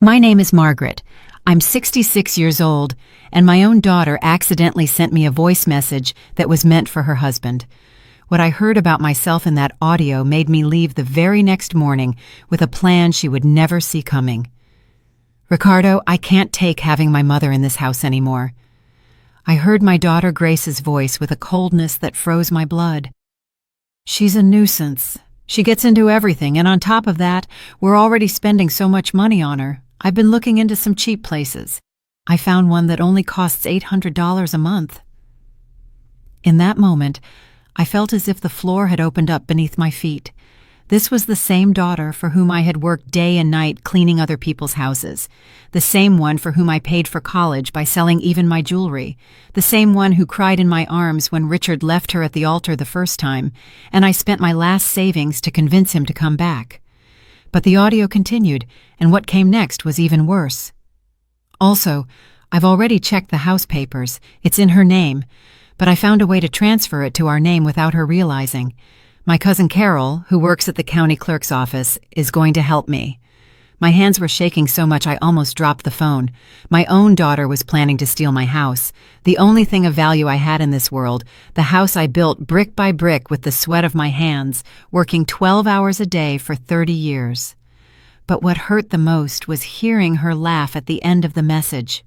My name is Margaret. I'm 66 years old, and my own daughter accidentally sent me a voice message that was meant for her husband. What I heard about myself in that audio made me leave the very next morning with a plan she would never see coming. Ricardo, I can't take having my mother in this house anymore. I heard my daughter Grace's voice with a coldness that froze my blood. She's a nuisance. She gets into everything, and on top of that, we're already spending so much money on her. I've been looking into some cheap places. I found one that only costs $800 a month. In that moment, I felt as if the floor had opened up beneath my feet. This was the same daughter for whom I had worked day and night cleaning other people's houses. The same one for whom I paid for college by selling even my jewelry. The same one who cried in my arms when Richard left her at the altar the first time, and I spent my last savings to convince him to come back. But the audio continued, and what came next was even worse. Also, I've already checked the house papers. It's in her name, but I found a way to transfer it to our name without her realizing. My cousin Carol, who works at the county clerk's office, is going to help me. My hands were shaking so much I almost dropped the phone. My own daughter was planning to steal my house. The only thing of value I had in this world, the house I built brick by brick with the sweat of my hands, working 12 hours a day for 30 years. But what hurt the most was hearing her laugh at the end of the message.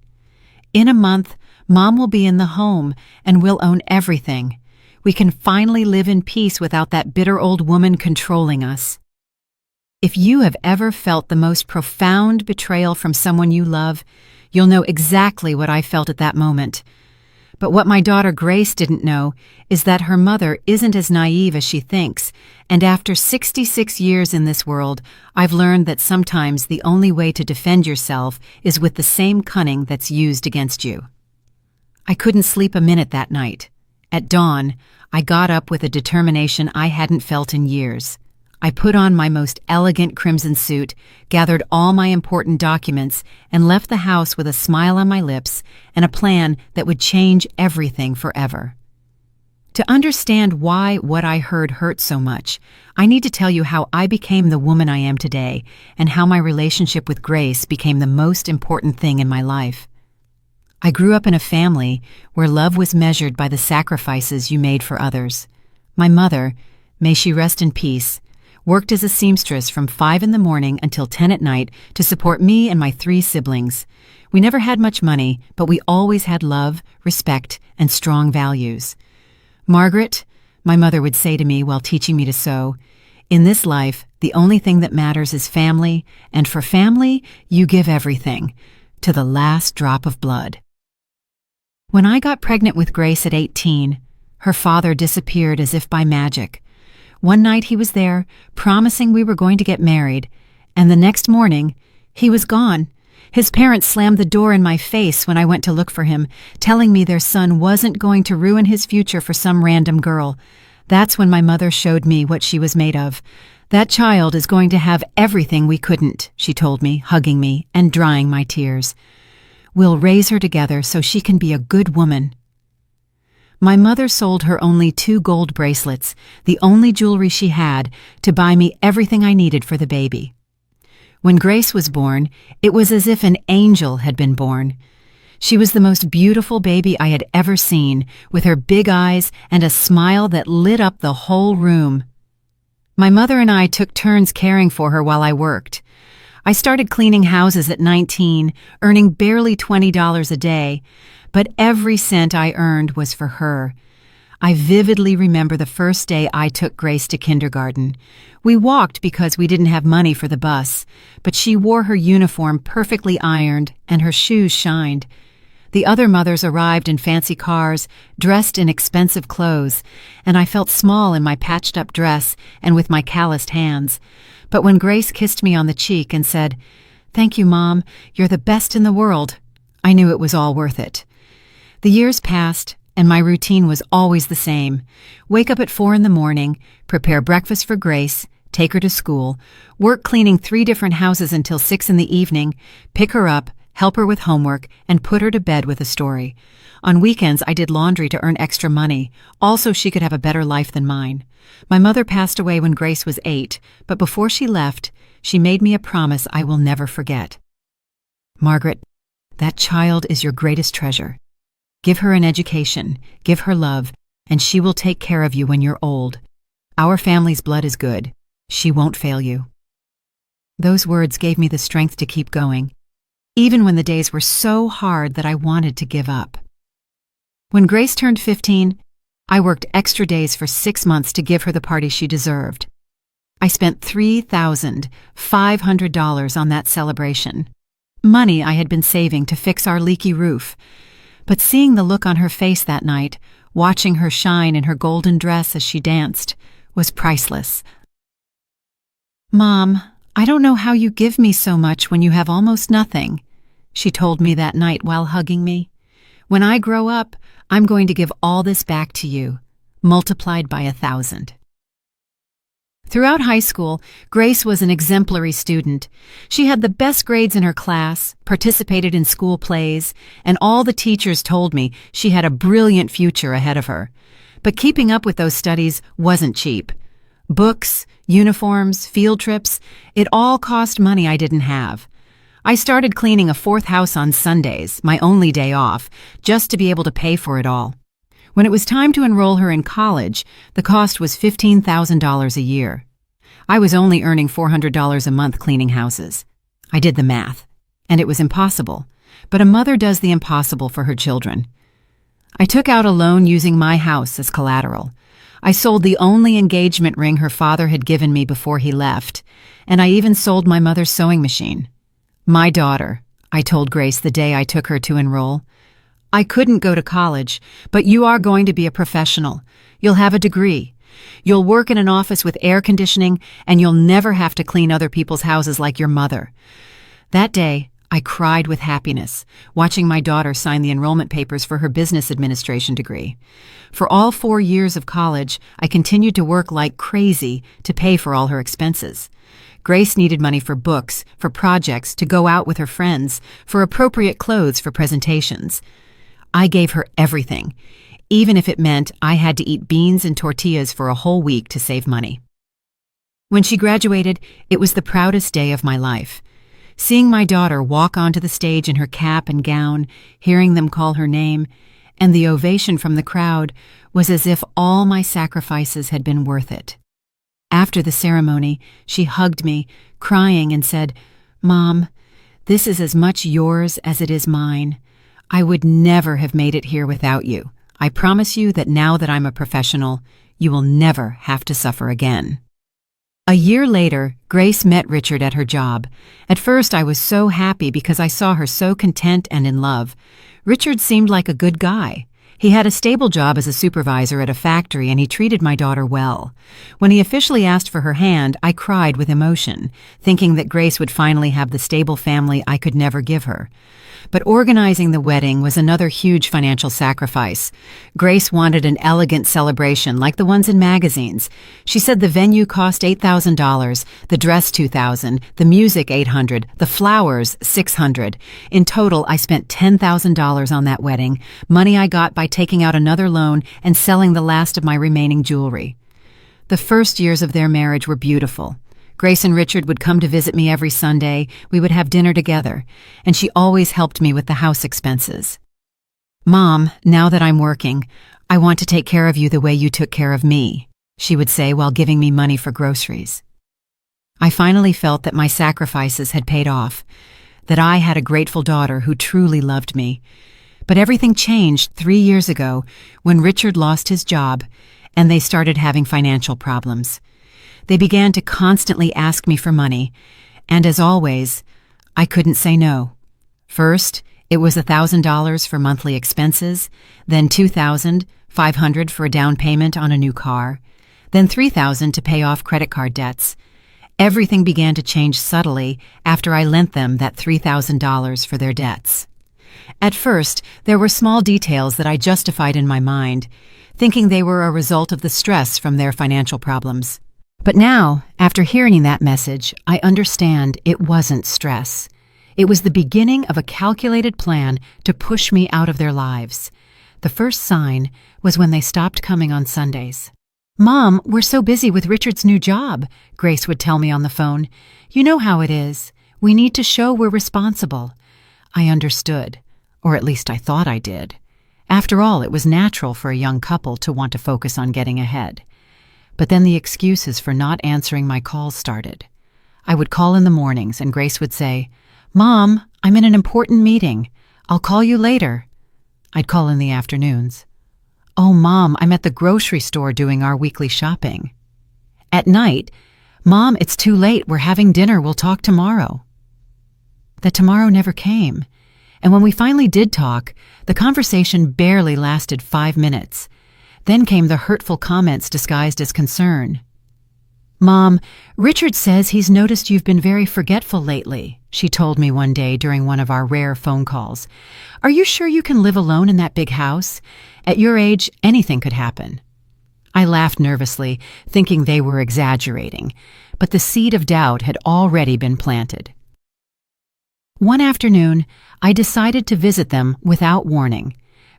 In a month, Mom will be in the home, and we'll own everything. We can finally live in peace without that bitter old woman controlling us. If you have ever felt the most profound betrayal from someone you love, you'll know exactly what I felt at that moment. But what my daughter Grace didn't know is that her mother isn't as naive as she thinks, and after 66 years in this world, I've learned that sometimes the only way to defend yourself is with the same cunning that's used against you. I couldn't sleep a minute that night. At dawn, I got up with a determination I hadn't felt in years. I put on my most elegant crimson suit, gathered all my important documents, and left the house with a smile on my lips and a plan that would change everything forever. To understand why what I heard hurt so much, I need to tell you how I became the woman I am today and how my relationship with Grace became the most important thing in my life. I grew up in a family where love was measured by the sacrifices you made for others. My mother, may she rest in peace, worked as a seamstress from 5 in the morning until 10 at night to support me and my 3 siblings. We never had much money, but we always had love, respect, and strong values. Margaret, my mother would say to me while teaching me to sew, in this life, the only thing that matters is family, and for family, you give everything, to the last drop of blood. When I got pregnant with Grace at 18, her father disappeared as if by magic. One night he was there, promising we were going to get married, and the next morning, he was gone. His parents slammed the door in my face when I went to look for him, telling me their son wasn't going to ruin his future for some random girl. That's when my mother showed me what she was made of. That child is going to have everything we couldn't, she told me, hugging me and drying my tears. We'll raise her together so she can be a good woman. My mother sold her only 2 gold bracelets, the only jewelry she had, to buy me everything I needed for the baby. When Grace was born, it was as if an angel had been born. She was the most beautiful baby I had ever seen, with her big eyes and a smile that lit up the whole room. My mother and I took turns caring for her while I worked. I started cleaning houses at 19, earning barely $20 a day, but every cent I earned was for her. I vividly remember the first day I took Grace to kindergarten. We walked because we didn't have money for the bus, but she wore her uniform perfectly ironed and her shoes shined. The other mothers arrived in fancy cars, dressed in expensive clothes, and I felt small in my patched-up dress and with my calloused hands. But when Grace kissed me on the cheek and said, "Thank you, Mom, you're the best in the world," I knew it was all worth it. The years passed, and my routine was always the same. Wake up at 4 in the morning, prepare breakfast for Grace, take her to school, work cleaning 3 different houses until 6 in the evening, pick her up, help her with homework, and put her to bed with a story. On weekends, I did laundry to earn extra money, also she could have a better life than mine. My mother passed away when Grace was 8, but before she left, she made me a promise I will never forget. "Margaret, that child is your greatest treasure. Give her an education, give her love, and she will take care of you when you're old. Our family's blood is good. She won't fail you." Those words gave me the strength to keep going, even when the days were so hard that I wanted to give up. When Grace turned 15, I worked extra days for 6 months to give her the party she deserved. I spent $3,500 on that celebration, money I had been saving to fix our leaky roof. But seeing the look on her face that night, watching her shine in her golden dress as she danced, was priceless. "Mom, I don't know how you give me so much when you have almost nothing," she told me that night while hugging me. "When I grow up, I'm going to give all this back to you, multiplied by 1,000. Throughout high school, Grace was an exemplary student. She had the best grades in her class, participated in school plays, and all the teachers told me she had a brilliant future ahead of her. But keeping up with those studies wasn't cheap. Books, uniforms, field trips, it all cost money I didn't have. I started cleaning a fourth house on Sundays, my only day off, just to be able to pay for it all. When it was time to enroll her in college, the cost was $15,000 a year. I was only earning $400 a month cleaning houses. I did the math, and it was impossible. But a mother does the impossible for her children. I took out a loan using my house as collateral. I sold the only engagement ring her father had given me before he left, and I even sold my mother's sewing machine. "My daughter," I told Grace the day I took her to enroll, "I couldn't go to college, but you are going to be a professional. You'll have a degree. You'll work in an office with air conditioning, and you'll never have to clean other people's houses like your mother." That day, I cried with happiness, watching my daughter sign the enrollment papers for her business administration degree. For all 4 years of college, I continued to work like crazy to pay for all her expenses. Grace needed money for books, for projects, to go out with her friends, for appropriate clothes for presentations. I gave her everything, even if it meant I had to eat beans and tortillas for a whole week to save money. When she graduated, it was the proudest day of my life. Seeing my daughter walk onto the stage in her cap and gown, hearing them call her name, and the ovation from the crowd was as if all my sacrifices had been worth it. After the ceremony, she hugged me, crying, and said, "Mom, this is as much yours as it is mine. I would never have made it here without you. I promise you that now that I'm a professional, you will never have to suffer again." A year later, Grace met Richard at her job. At first, I was so happy because I saw her so content and in love. Richard seemed like a good guy. He had a stable job as a supervisor at a factory, and he treated my daughter well. When he officially asked for her hand, I cried with emotion, thinking that Grace would finally have the stable family I could never give her. But organizing the wedding was another huge financial sacrifice. Grace wanted an elegant celebration like the ones in magazines. She said the venue cost $8,000, the dress $2,000, the music $800, the flowers $600. In total, I spent $10,000 on that wedding, money I got by taking out another loan and selling the last of my remaining jewelry. The first years of their marriage were beautiful. Grace and Richard would come to visit me every Sunday, we would have dinner together, and she always helped me with the house expenses. "Mom, now that I'm working, I want to take care of you the way you took care of me," she would say while giving me money for groceries. I finally felt that my sacrifices had paid off, that I had a grateful daughter who truly loved me. But everything changed 3 years ago when Richard lost his job and they started having financial problems. They began to constantly ask me for money, and as always, I couldn't say no. First, it was $1,000 for monthly expenses, then $2,500 for a down payment on a new car, then $3,000 to pay off credit card debts. Everything began to change subtly after I lent them that $3,000 for their debts. At first, there were small details that I justified in my mind, thinking they were a result of the stress from their financial problems. But now, after hearing that message, I understand it wasn't stress. It was the beginning of a calculated plan to push me out of their lives. The first sign was when they stopped coming on Sundays. "Mom, we're so busy with Richard's new job," Grace would tell me on the phone. "You know how it is. We need to show we're responsible." I understood, or at least I thought I did. After all, it was natural for a young couple to want to focus on getting ahead. But then the excuses for not answering my calls started. I would call in the mornings and Grace would say, "Mom, I'm in an important meeting. I'll call you later." I'd call in the afternoons. "Oh, Mom, I'm at the grocery store doing our weekly shopping." At night, "Mom, it's too late. We're having dinner. We'll talk tomorrow." That tomorrow never came. And when we finally did talk, the conversation barely lasted 5 minutes. Then came the hurtful comments disguised as concern. "Mom, Richard says he's noticed you've been very forgetful lately," she told me one day during one of our rare phone calls. "Are you sure you can live alone in that big house? At your age, anything could happen." I laughed nervously, thinking they were exaggerating, but the seed of doubt had already been planted. One afternoon, I decided to visit them without warning,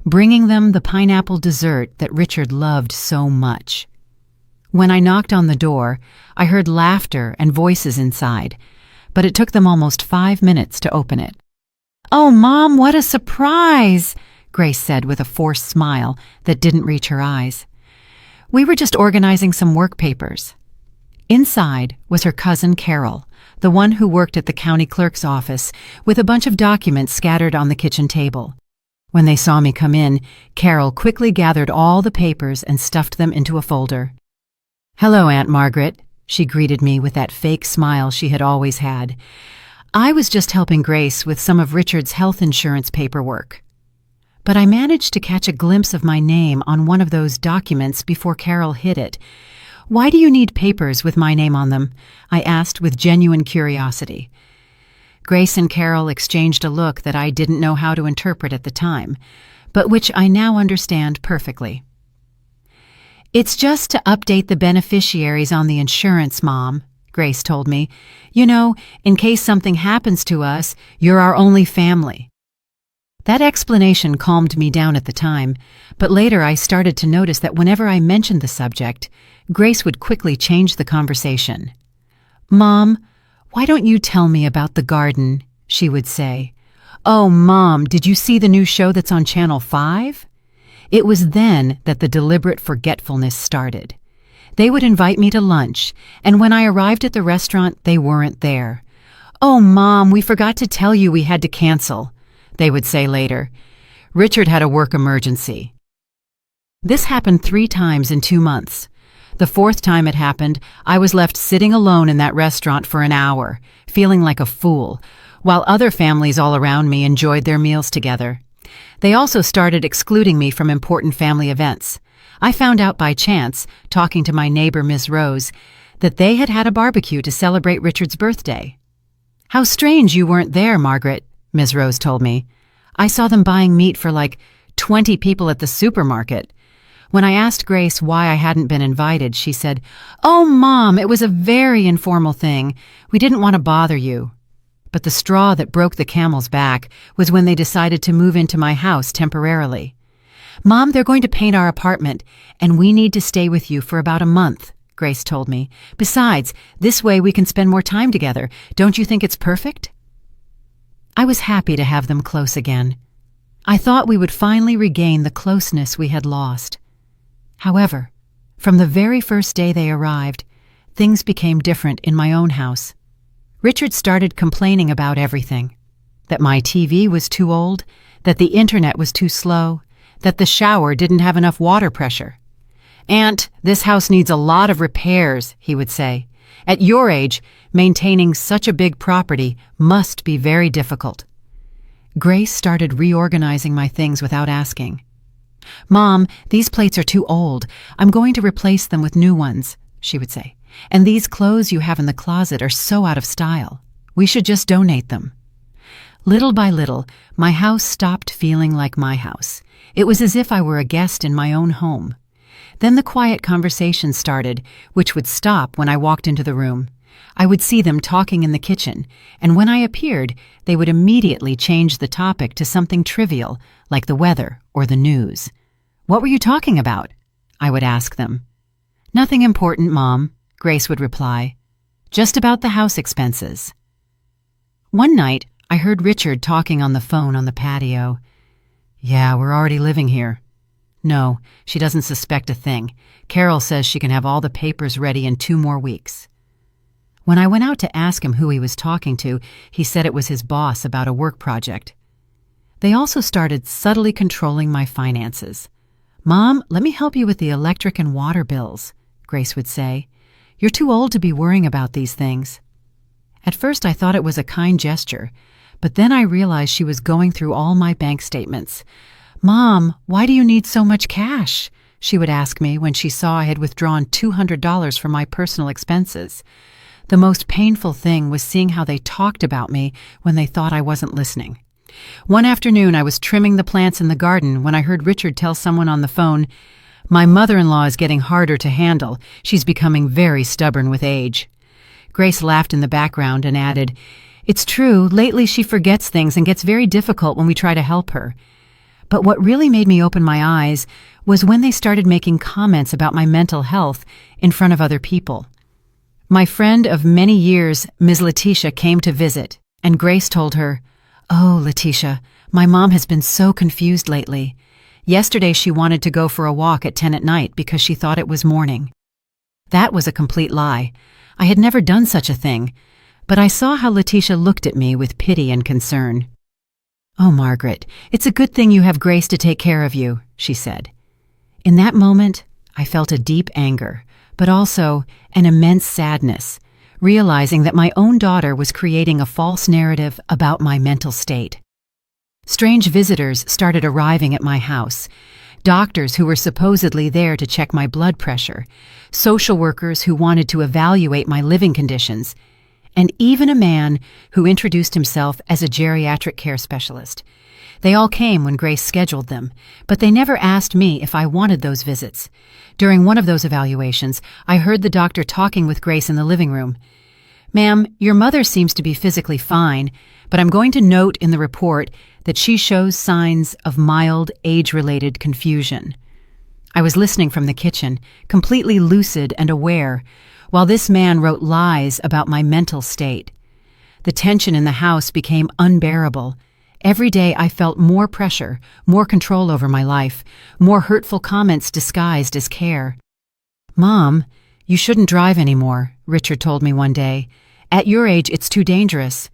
bringing them the pineapple dessert that Richard loved so much. When I knocked on the door, I heard laughter and voices inside, but it took them almost 5 minutes to open it. "Oh, Mom, what a surprise!" Grace said with a forced smile that didn't reach her eyes. "We were just organizing some work papers." Inside was her cousin Carol, the one who worked at the county clerk's office, with a bunch of documents scattered on the kitchen table. When they saw me come in, Carol quickly gathered all the papers and stuffed them into a folder. "Hello, Aunt Margaret," she greeted me with that fake smile she had always had. "I was just helping Grace with some of Richard's health insurance paperwork." But I managed to catch a glimpse of my name on one of those documents before Carol hid it. "Why do you need papers with my name on them?" I asked with genuine curiosity. Grace and Carol exchanged a look that I didn't know how to interpret at the time, but which I now understand perfectly. "It's just to update the beneficiaries on the insurance, Mom," Grace told me. "You know, in case something happens to us, you're our only family." That explanation calmed me down at the time, but later I started to notice that whenever I mentioned the subject, Grace would quickly change the conversation. "Mom, why don't you tell me about the garden?" she would say. "Oh, Mom, did you see the new show that's on Channel 5? It was then that the deliberate forgetfulness started. They would invite me to lunch, and when I arrived at the restaurant, they weren't there. "Oh, Mom, we forgot to tell you we had to cancel," they would say later. "Richard had a work emergency." This happened 3 times in 2 months. The 4th time it happened, I was left sitting alone in that restaurant for an hour, feeling like a fool, while other families all around me enjoyed their meals together. They also started excluding me from important family events. I found out by chance, talking to my neighbor Ms. Rose, that they had had a barbecue to celebrate Richard's birthday. "How strange you weren't there, Margaret," Ms. Rose told me. "I saw them buying meat for like 20 people at the supermarket." When I asked Grace why I hadn't been invited, she said, "Oh, Mom, it was a very informal thing. We didn't want to bother you." But the straw that broke the camel's back was when they decided to move into my house temporarily. "Mom, they're going to paint our apartment, and we need to stay with you for about a month," Grace told me. "Besides, this way we can spend more time together. Don't you think it's perfect?" I was happy to have them close again. I thought we would finally regain the closeness we had lost. However, from the very first day they arrived, things became different in my own house. Richard started complaining about everything. That my TV was too old, that the internet was too slow, that the shower didn't have enough water pressure. "Aunt, this house needs a lot of repairs," he would say. "At your age, maintaining such a big property must be very difficult." Grace started reorganizing my things without asking. "Mom, these plates are too old. I'm going to replace them with new ones," she would say. "And these clothes you have in the closet are so out of style. We should just donate them." Little by little, my house stopped feeling like my house. It was as if I were a guest in my own home. Then the quiet conversation started, which would stop when I walked into the room. I would see them talking in the kitchen, and when I appeared, they would immediately change the topic to something trivial, like the weather or the news. "What were you talking about?" I would ask them. "Nothing important, Mom," Grace would reply. "Just about the house expenses." One night, I heard Richard talking on the phone on the patio. "Yeah, we're already living here." "No, she doesn't suspect a thing. Carol says she can have all the papers ready in 2 more weeks." When I went out to ask him who he was talking to, he said it was his boss about a work project. They also started subtly controlling my finances. "Mom, let me help you with the electric and water bills," Grace would say. "You're too old to be worrying about these things." At first I thought it was a kind gesture, but then I realized she was going through all my bank statements. "Mom, why do you need so much cash?" she would ask me when she saw I had withdrawn $200 from my personal expenses. The most painful thing was seeing how they talked about me when they thought I wasn't listening. One afternoon, I was trimming the plants in the garden when I heard Richard tell someone on the phone, "My mother-in-law is getting harder to handle. She's becoming very stubborn with age." Grace laughed in the background and added, "It's true, lately she forgets things and gets very difficult when we try to help her." But what really made me open my eyes was when they started making comments about my mental health in front of other people. My friend of many years, Ms. Letitia, came to visit, and Grace told her, "Oh, Letitia, my mom has been so confused lately. Yesterday she wanted to go for a walk at 10 at night because she thought it was morning." That was a complete lie. I had never done such a thing, but I saw how Letitia looked at me with pity and concern. "Oh, Margaret, it's a good thing you have Grace to take care of you," she said. In that moment, I felt a deep anger, but also an immense sadness, realizing that my own daughter was creating a false narrative about my mental state. Strange visitors started arriving at my house, doctors who were supposedly there to check my blood pressure, social workers who wanted to evaluate my living conditions, and even a man who introduced himself as a geriatric care specialist. They all came when Grace scheduled them, but they never asked me if I wanted those visits. During one of those evaluations, I heard the doctor talking with Grace in the living room. "Ma'am, your mother seems to be physically fine, but I'm going to note in the report that she shows signs of mild age-related confusion." I was listening from the kitchen, completely lucid and aware, while this man wrote lies about my mental state. The tension in the house became unbearable. Every day I felt more pressure, more control over my life, more hurtful comments disguised as care. "Mom, you shouldn't drive anymore," Richard told me one day. "At your age, it's too dangerous."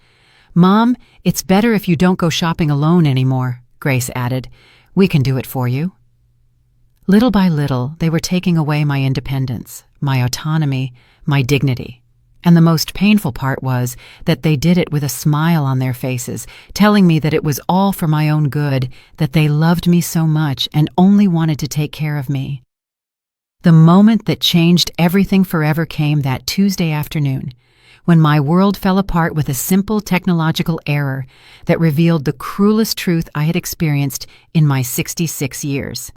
"Mom, it's better if you don't go shopping alone anymore," Grace added. "We can do it for you." Little by little, they were taking away my independence, my autonomy, my dignity. And the most painful part was that they did it with a smile on their faces, telling me that it was all for my own good, that they loved me so much and only wanted to take care of me. The moment that changed everything forever came that Tuesday afternoon, when my world fell apart with a simple technological error that revealed the cruelest truth I had experienced in my 66 years.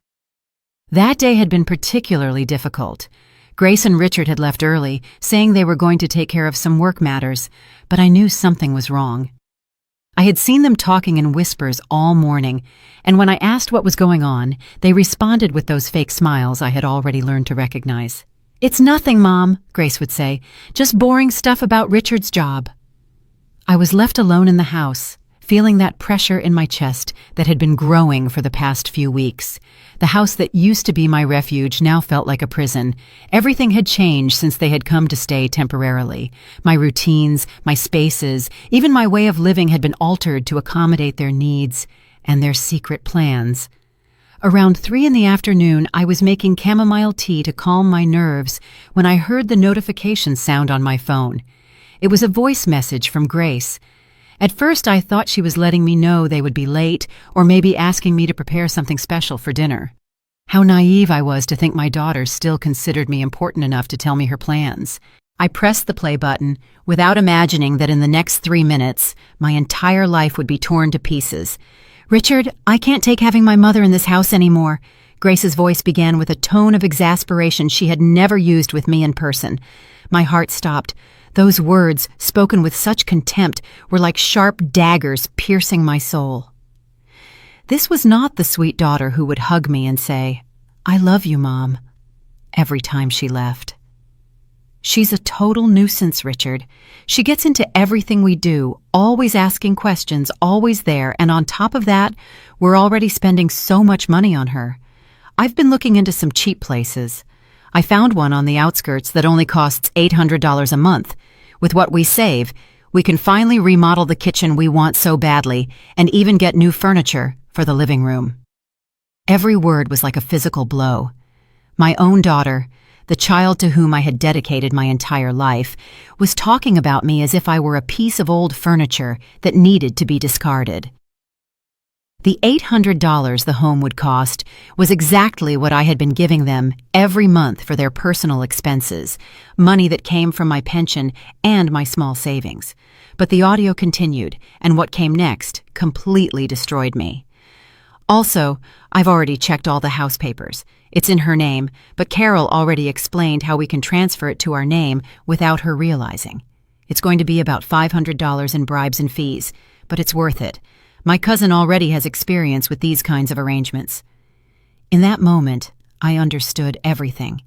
That day had been particularly difficult. Grace and Richard had left early, saying they were going to take care of some work matters, but I knew something was wrong. I had seen them talking in whispers all morning, and when I asked what was going on, they responded with those fake smiles I had already learned to recognize. "It's nothing, Mom," Grace would say, "just boring stuff about Richard's job." I was left alone in the house, feeling that pressure in my chest that had been growing for the past few weeks. The house that used to be my refuge now felt like a prison. Everything had changed since they had come to stay temporarily. My routines, my spaces, even my way of living had been altered to accommodate their needs and their secret plans. Around 3 in the afternoon, I was making chamomile tea to calm my nerves when I heard the notification sound on my phone. It was a voice message from Grace. At first, I thought she was letting me know they would be late, or maybe asking me to prepare something special for dinner. How naive I was to think my daughter still considered me important enough to tell me her plans. I pressed the play button, without imagining that in the next 3 minutes, my entire life would be torn to pieces. "Richard, I can't take having my mother in this house anymore." Grace's voice began with a tone of exasperation she had never used with me in person. My heart stopped. Those words, spoken with such contempt, were like sharp daggers piercing my soul. This was not the sweet daughter who would hug me and say, "I love you, Mom," every time she left. She's a total nuisance, Richard. She gets into everything we do, always asking questions, always there, and on top of that, we're already spending so much money on her. I've been looking into some cheap places. I found one on the outskirts that only costs $800 a month. With what we save, we can finally remodel the kitchen we want so badly and even get new furniture for the living room. Every word was like a physical blow. My own daughter, the child to whom I had dedicated my entire life, was talking about me as if I were a piece of old furniture that needed to be discarded. The $800 the home would cost was exactly what I had been giving them every month for their personal expenses, money that came from my pension and my small savings. But the audio continued, and what came next completely destroyed me. Also, I've already checked all the house papers. It's in her name, but Carol already explained how we can transfer it to our name without her realizing. It's going to be about $500 in bribes and fees, but it's worth it. My cousin already has experience with these kinds of arrangements. In that moment, I understood everything.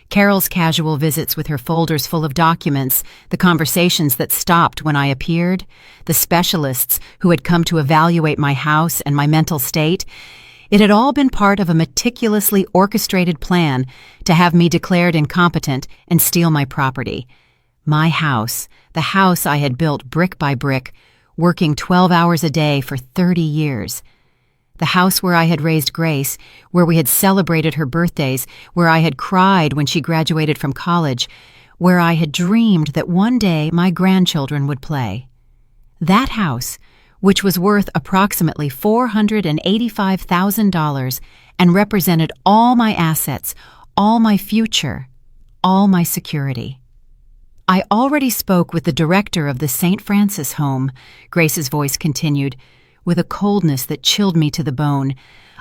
Carol's casual visits with her folders full of documents, the conversations that stopped when I appeared, the specialists who had come to evaluate my house and my mental state, it had all been part of a meticulously orchestrated plan to have me declared incompetent and steal my property. My house, the house I had built brick by brick, working 12 hours a day for 30 years. The house where I had raised Grace, where we had celebrated her birthdays, where I had cried when she graduated from college, where I had dreamed that one day my grandchildren would play. That house, which was worth approximately $485,000 and represented all my assets, all my future, all my security. I already spoke with the director of the St. Francis home, Grace's voice continued, with a coldness that chilled me to the bone.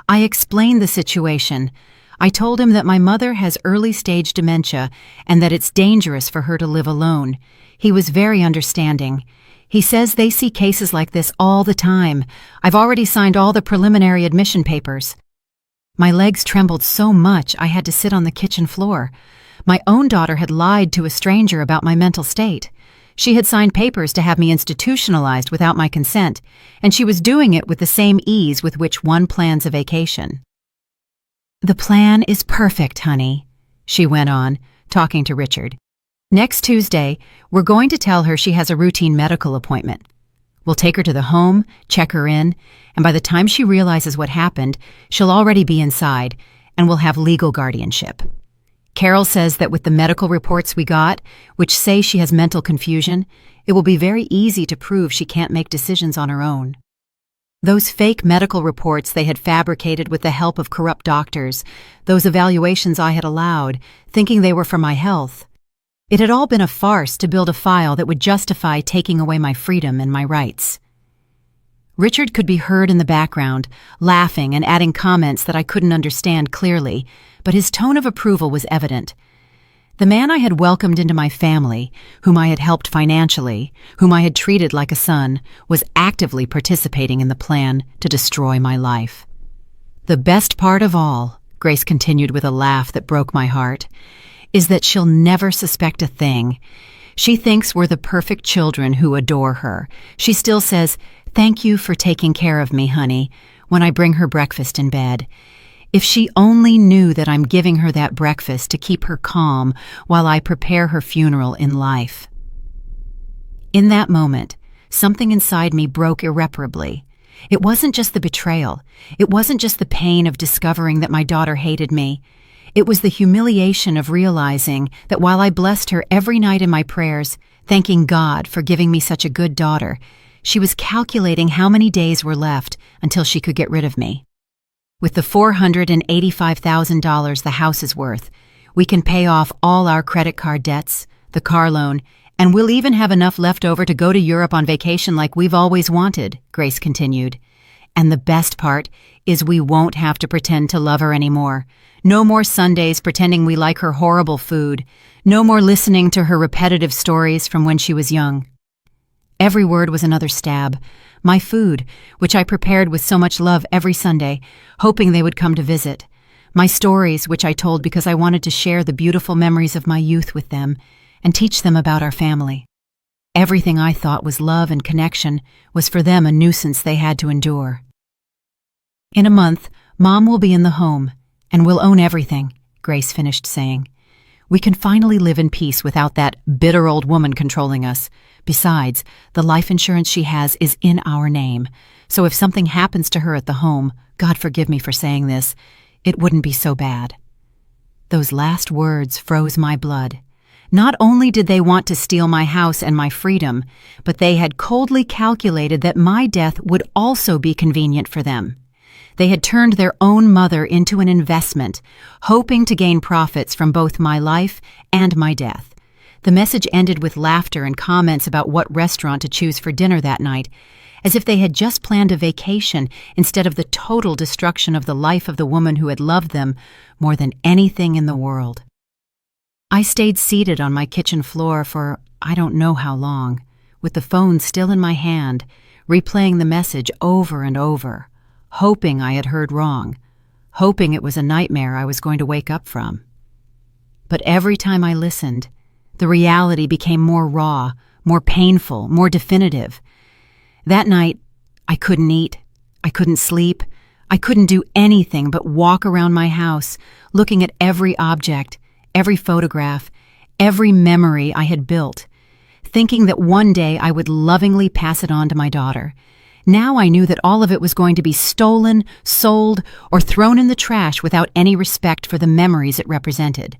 I explained the situation. I told him that my mother has early-stage dementia and that it's dangerous for her to live alone. He was very understanding. He says they see cases like this all the time. I've already signed all the preliminary admission papers. My legs trembled so much I had to sit on the kitchen floor. My own daughter had lied to a stranger about my mental state. She had signed papers to have me institutionalized without my consent, and she was doing it with the same ease with which one plans a vacation. "The plan is perfect, honey," she went on, talking to Richard. "Next Tuesday, we're going to tell her she has a routine medical appointment. We'll take her to the home, check her in, and by the time she realizes what happened, she'll already be inside, and we'll have legal guardianship. Carol says that with the medical reports we got, which say she has mental confusion, it will be very easy to prove she can't make decisions on her own. Those fake medical reports they had fabricated with the help of corrupt doctors, those evaluations I had allowed, thinking they were for my health. It had all been a farce to build a file that would justify taking away my freedom and my rights." Richard could be heard in the background, laughing and adding comments that I couldn't understand clearly, but his tone of approval was evident. The man I had welcomed into my family, whom I had helped financially, whom I had treated like a son, was actively participating in the plan to destroy my life. "The best part of all," Grace continued with a laugh that broke my heart, "is that she'll never suspect a thing. She thinks we're the perfect children who adore her. She still says, 'Thank you for taking care of me, honey,' when I bring her breakfast in bed. If she only knew that I'm giving her that breakfast to keep her calm while I prepare her funeral in life." In that moment, something inside me broke irreparably. It wasn't just the betrayal. It wasn't just the pain of discovering that my daughter hated me. It was the humiliation of realizing that while I blessed her every night in my prayers, thanking God for giving me such a good daughter, she was calculating how many days were left until she could get rid of me. With the $485,000 the house is worth, we can pay off all our credit card debts, the car loan, and we'll even have enough left over to go to Europe on vacation like we've always wanted, Grace continued. And the best part is we won't have to pretend to love her anymore. No more Sundays pretending we like her horrible food. No more listening to her repetitive stories from when she was young. Every word was another stab. My food, which I prepared with so much love every Sunday, hoping they would come to visit. My stories, which I told because I wanted to share the beautiful memories of my youth with them. and teach them about our family. Everything I thought was love and connection was for them a nuisance they had to endure. In a month, Mom will be in the home, and we'll own everything, Grace finished saying. We can finally live in peace without that bitter old woman controlling us. Besides, the life insurance she has is in our name, so if something happens to her at the home, God forgive me for saying this, it wouldn't be so bad. Those last words froze my blood. Not only did they want to steal my house and my freedom, but they had coldly calculated that my death would also be convenient for them. They had turned their own mother into an investment, hoping to gain profits from both my life and my death. The message ended with laughter and comments about what restaurant to choose for dinner that night, as if they had just planned a vacation instead of the total destruction of the life of the woman who had loved them more than anything in the world. I stayed seated on my kitchen floor for I don't know how long, with the phone still in my hand, replaying the message over and over, hoping I had heard wrong, hoping it was a nightmare I was going to wake up from. But every time I listened, the reality became more raw, more painful, more definitive. That night, I couldn't eat, I couldn't sleep, I couldn't do anything but walk around my house, looking at every object, every photograph, every memory I had built, thinking that one day I would lovingly pass it on to my daughter. Now I knew that all of it was going to be stolen, sold, or thrown in the trash without any respect for the memories it represented.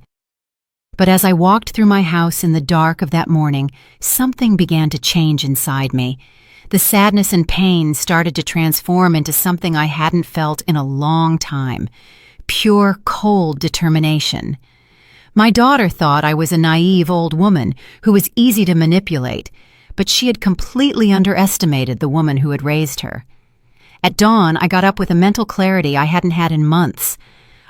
But as I walked through my house in the dark of that morning, something began to change inside me. The sadness and pain started to transform into something I hadn't felt in a long time. Pure, cold determination. My daughter thought I was a naive old woman who was easy to manipulate, but she had completely underestimated the woman who had raised her. At dawn, I got up with a mental clarity I hadn't had in months.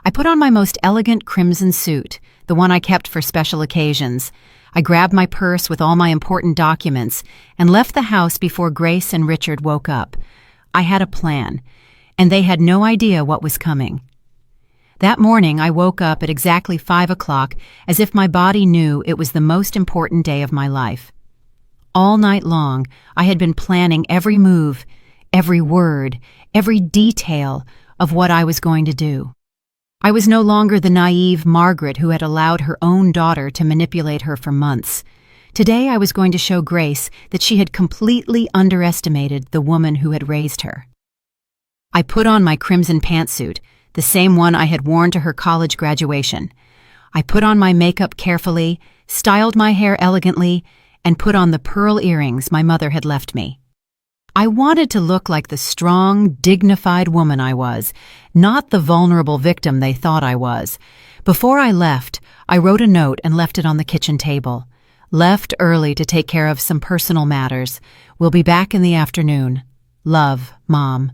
I put on my most elegant crimson suit, the one I kept for special occasions. I grabbed my purse with all my important documents and left the house before Grace and Richard woke up. I had a plan, and they had no idea what was coming. That morning, I woke up at exactly 5 o'clock as if my body knew it was the most important day of my life. All night long, I had been planning every move, every word, every detail of what I was going to do. I was no longer the naive Margaret who had allowed her own daughter to manipulate her for months. Today I was going to show Grace that she had completely underestimated the woman who had raised her. I put on my crimson pantsuit, the same one I had worn to her college graduation. I put on my makeup carefully, styled my hair elegantly, and put on the pearl earrings my mother had left me. I wanted to look like the strong, dignified woman I was, not the vulnerable victim they thought I was. Before I left, I wrote a note and left it on the kitchen table. Left early to take care of some personal matters. Will be back in the afternoon. Love, Mom.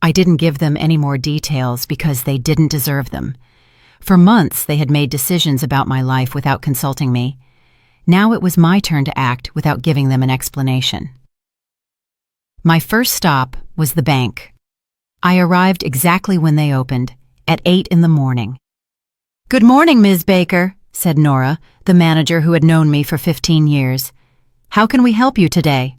I didn't give them any more details because they didn't deserve them. For months, they had made decisions about my life without consulting me. Now it was my turn to act without giving them an explanation. My first stop was the bank. I arrived exactly when they opened, at 8 in the morning. "Good morning, Ms. Baker," said Nora, the manager who had known me for 15 years. "How can we help you today?"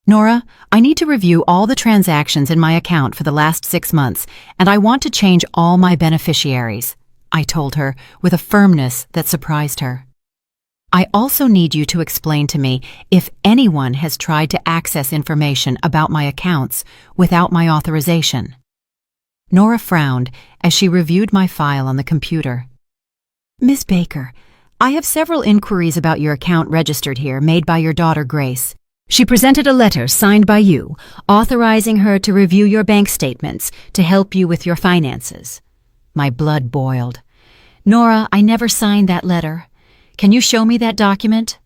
"Nora, I need to review all the transactions in my account for the last 6 months, and I want to change all my beneficiaries," I told her with a firmness that surprised her. "I also need you to explain to me if anyone has tried to access information about my accounts without my authorization." Nora frowned as she reviewed my file on the computer. "Ms. Baker, I have several inquiries about your account registered here made by your daughter Grace. She presented a letter signed by you, authorizing her to review your bank statements to help you with your finances." My blood boiled. "Nora, I never signed that letter. Can you show me that document?"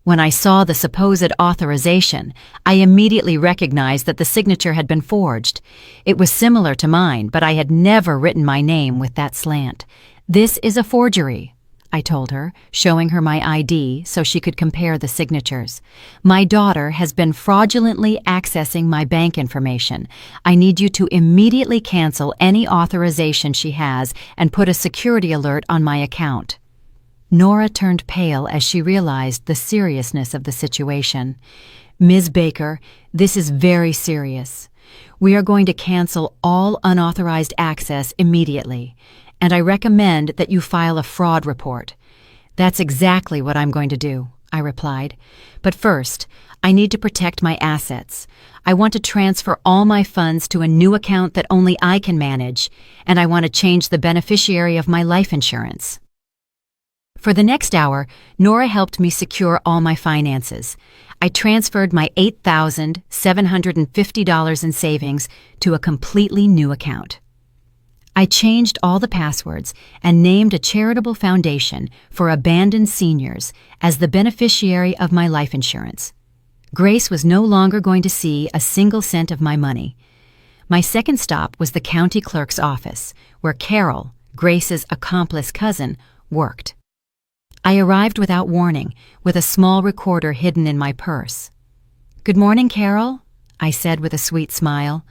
When I saw the supposed authorization, I immediately recognized that the signature had been forged. It was similar to mine, but I had never written my name with that slant. "This is a forgery," I told her, showing her my ID so she could compare the signatures. "My daughter has been fraudulently accessing my bank information. I need you to immediately cancel any authorization she has and put a security alert on my account." Nora turned pale as she realized the seriousness of the situation. "Ms. Baker, this is very serious. We are going to cancel all unauthorized access immediately, and I recommend that you file a fraud report." "That's exactly what I'm going to do," I replied. "But first, I need to protect my assets. I want to transfer all my funds to a new account that only I can manage, and I want to change the beneficiary of my life insurance." For the next hour, Nora helped me secure all my finances. I transferred my $8,750 in savings to a completely new account. I changed all the passwords and named a charitable foundation for abandoned seniors as the beneficiary of my life insurance. Grace was no longer going to see a single cent of my money. My second stop was the county clerk's office, where Carol, Grace's accomplice cousin, worked. I arrived without warning, with a small recorder hidden in my purse. "Good morning, Carol," I said with a sweet smile.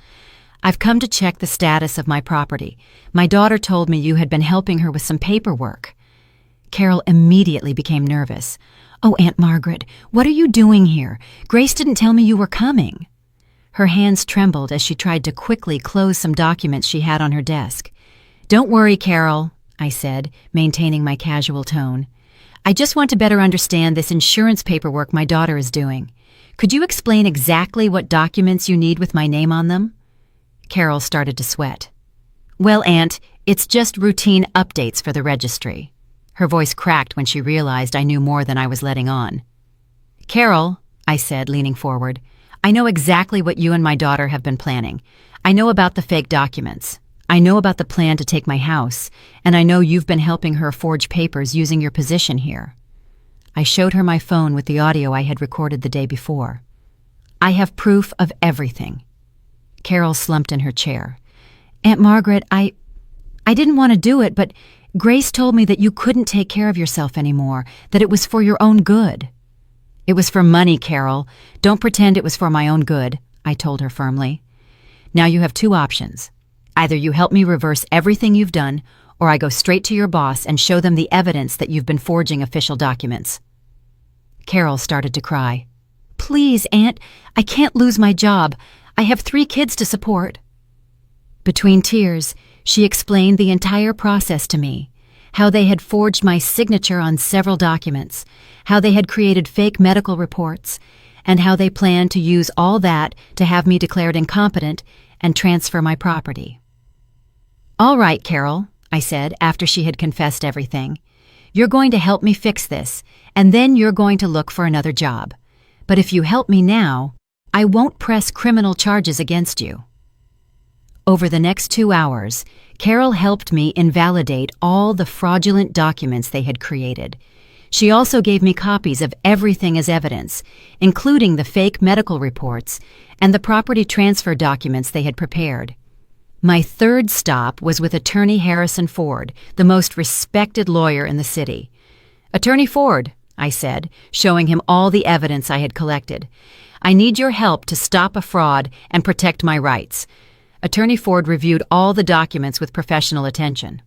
"I've come to check the status of my property. My daughter told me you had been helping her with some paperwork." Carol immediately became nervous. "Oh, Aunt Margaret, what are you doing here? Grace didn't tell me you were coming." Her hands trembled as she tried to quickly close some documents she had on her desk. "Don't worry, Carol," I said, maintaining my casual tone. "I just want to better understand this insurance paperwork my daughter is doing. Could you explain exactly what documents you need with my name on them?" Carol started to sweat. "Well, Aunt, it's just routine updates for the registry." Her voice cracked when she realized I knew more than I was letting on. "Carol," I said, leaning forward, "I know exactly what you and my daughter have been planning. I know about the fake documents. I know about the plan to take my house, and I know you've been helping her forge papers using your position here." I showed her my phone with the audio I had recorded the day before. "I have proof of everything." Carol slumped in her chair. "Aunt Margaret, I didn't want to do it, but Grace told me that you couldn't take care of yourself anymore, that it was for your own good." "It was for money, Carol. Don't pretend it was for my own good," I told her firmly. "Now you have two options. Either you help me reverse everything you've done, or I go straight to your boss and show them the evidence that you've been forging official documents." Carol started to cry. "Please, Aunt, I can't lose my job. I have 3 kids to support." Between tears, she explained the entire process to me, how they had forged my signature on several documents, how they had created fake medical reports, and how they planned to use all that to have me declared incompetent and transfer my property. "All right, Carol," I said after she had confessed everything. "You're going to help me fix this, and then you're going to look for another job. But if you help me now, I won't press criminal charges against you." Over the next 2 hours, Carol helped me invalidate all the fraudulent documents they had created. She also gave me copies of everything as evidence, including the fake medical reports and the property transfer documents they had prepared. My third stop was with Attorney Harrison Ford, the most respected lawyer in the city. "Attorney Ford," I said, showing him all the evidence I had collected, "I need your help to stop a fraud and protect my rights." Attorney Ford reviewed all the documents with professional attention.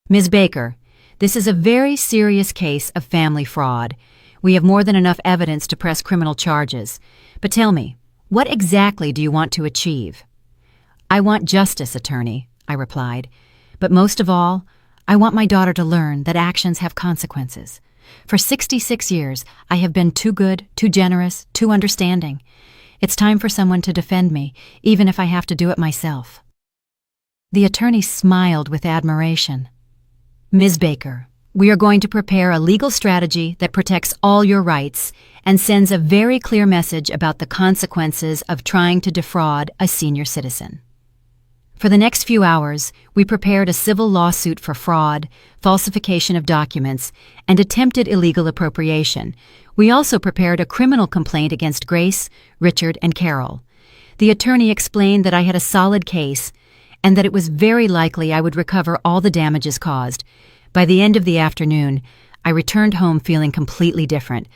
"Ms. Baker, this is a very serious case of family fraud. We have more than enough evidence to press criminal charges. But tell me, what exactly do you want to achieve?" "I want justice, Attorney," I replied. "But most of all, I want my daughter to learn that actions have consequences. For 66 years, I have been too good, too generous, too understanding. It's time for someone to defend me, even if I have to do it myself." The attorney smiled with admiration. "Ms. Baker, we are going to prepare a legal strategy that protects all your rights and sends a very clear message about the consequences of trying to defraud a senior citizen." For the next few hours, we prepared a civil lawsuit for fraud, falsification of documents, and attempted illegal appropriation. We also prepared a criminal complaint against Grace, Richard, and Carol. The attorney explained that I had a solid case and that it was very likely I would recover all the damages caused. By the end of the afternoon, I returned home feeling completely different.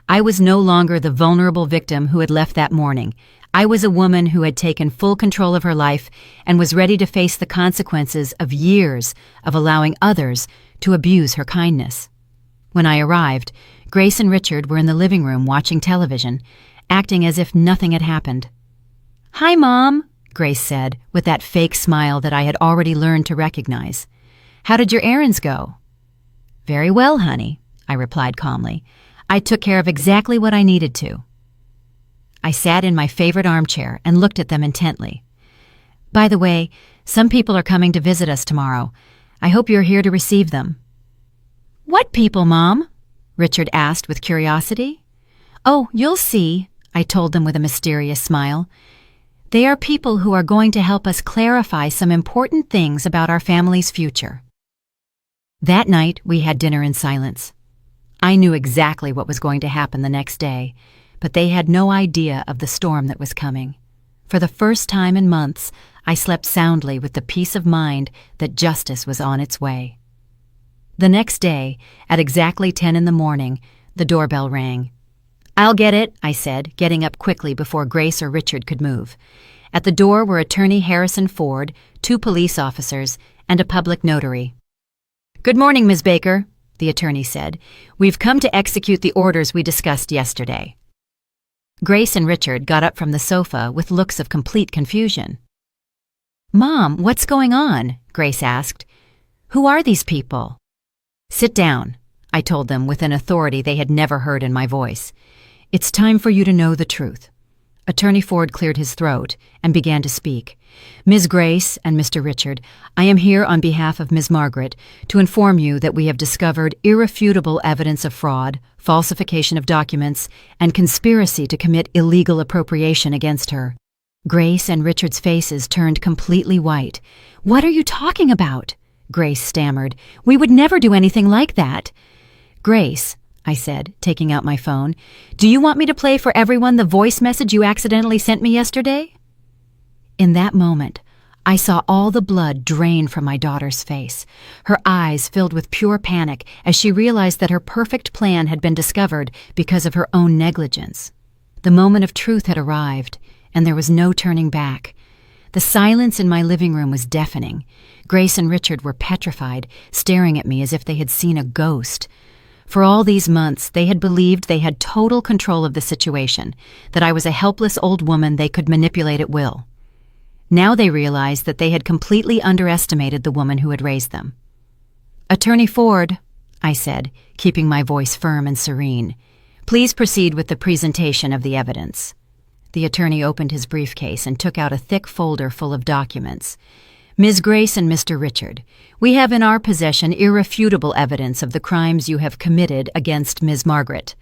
I was no longer the vulnerable victim who had left that morning. I was a woman who had taken full control of her life and was ready to face the consequences of years of allowing others to abuse her kindness. When I arrived, Grace and Richard were in the living room watching television, acting as if nothing had happened. "Hi, Mom," Grace said, with that fake smile that I had already learned to recognize. "How did your errands go?" "Very well, honey," I replied calmly. "I took care of exactly what I needed to." I sat in my favorite armchair and looked at them intently. "By the way, some people are coming to visit us tomorrow. I hope you're here to receive them." "What people, Mom?" Richard asked with curiosity. "Oh, you'll see," I told them with a mysterious smile. "They are people who are going to help us clarify some important things about our family's future." That night, we had dinner in silence. I knew exactly what was going to happen the next day, but they had no idea of the storm that was coming. For the first time in months, I slept soundly with the peace of mind that justice was on its way. The next day, at exactly 10 in the morning, the doorbell rang. "I'll get it," I said, getting up quickly before Grace or Richard could move. At the door were Attorney Harrison Ford, 2 police officers, and a public notary. "Good morning, Ms. Baker," the attorney said. "We've come to execute the orders we discussed yesterday." Grace and Richard got up from the sofa with looks of complete confusion. "Mom, what's going on?" Grace asked. "Who are these people?" "Sit down," I told them with an authority they had never heard in my voice. "It's time for you to know the truth." Attorney Ford cleared his throat and began to speak. "Ms. Grace and Mr. Richard, I am here on behalf of Ms. Margaret to inform you that we have discovered irrefutable evidence of fraud, falsification of documents, and conspiracy to commit illegal appropriation against her." Grace and Richard's faces turned completely white. "What are you talking about?" Grace stammered. "We would never do anything like that." "Grace," I said, taking out my phone, "do you want me to play for everyone the voice message you accidentally sent me yesterday?" In that moment, I saw all the blood drain from my daughter's face. Her eyes filled with pure panic as she realized that her perfect plan had been discovered because of her own negligence. The moment of truth had arrived, and there was no turning back. The silence in my living room was deafening. Grace and Richard were petrified, staring at me as if they had seen a ghost. For all these months, they had believed they had total control of the situation, that I was a helpless old woman they could manipulate at will. Now they realized that they had completely underestimated the woman who had raised them. "Attorney Ford," I said, keeping my voice firm and serene, "please proceed with the presentation of the evidence." The attorney opened his briefcase and took out a thick folder full of documents. "Ms. Grace and Mr. Richard, we have in our possession irrefutable evidence of the crimes you have committed against Ms. Margaret."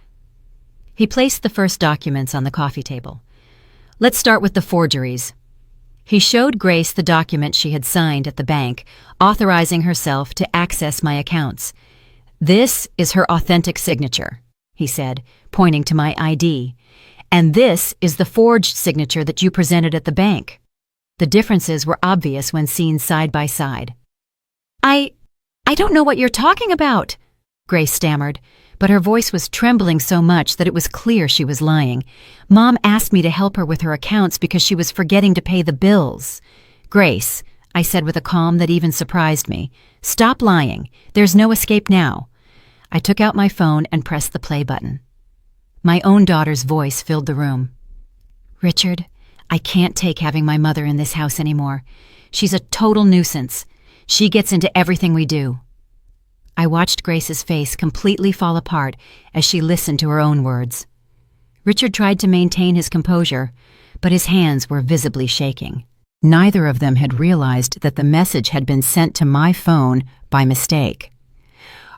He placed the first documents on the coffee table. "Let's start with the forgeries." He showed Grace the document she had signed at the bank, authorizing herself to access my accounts. "This is her authentic signature," he said, pointing to my ID. "And this is the forged signature that you presented at the bank." The differences were obvious when seen side by side. I don't know what you're talking about," Grace stammered, but her voice was trembling so much that it was clear she was lying. "Mom asked me to help her with her accounts because she was forgetting to pay the bills." "Grace," I said with a calm that even surprised me, "stop lying. There's no escape now." I took out my phone and pressed the play button. My own daughter's voice filled the room. "Richard, I can't take having my mother in this house anymore. She's a total nuisance. She gets into everything we do." I watched Grace's face completely fall apart as she listened to her own words. Richard tried to maintain his composure, but his hands were visibly shaking. Neither of them had realized that the message had been sent to my phone by mistake.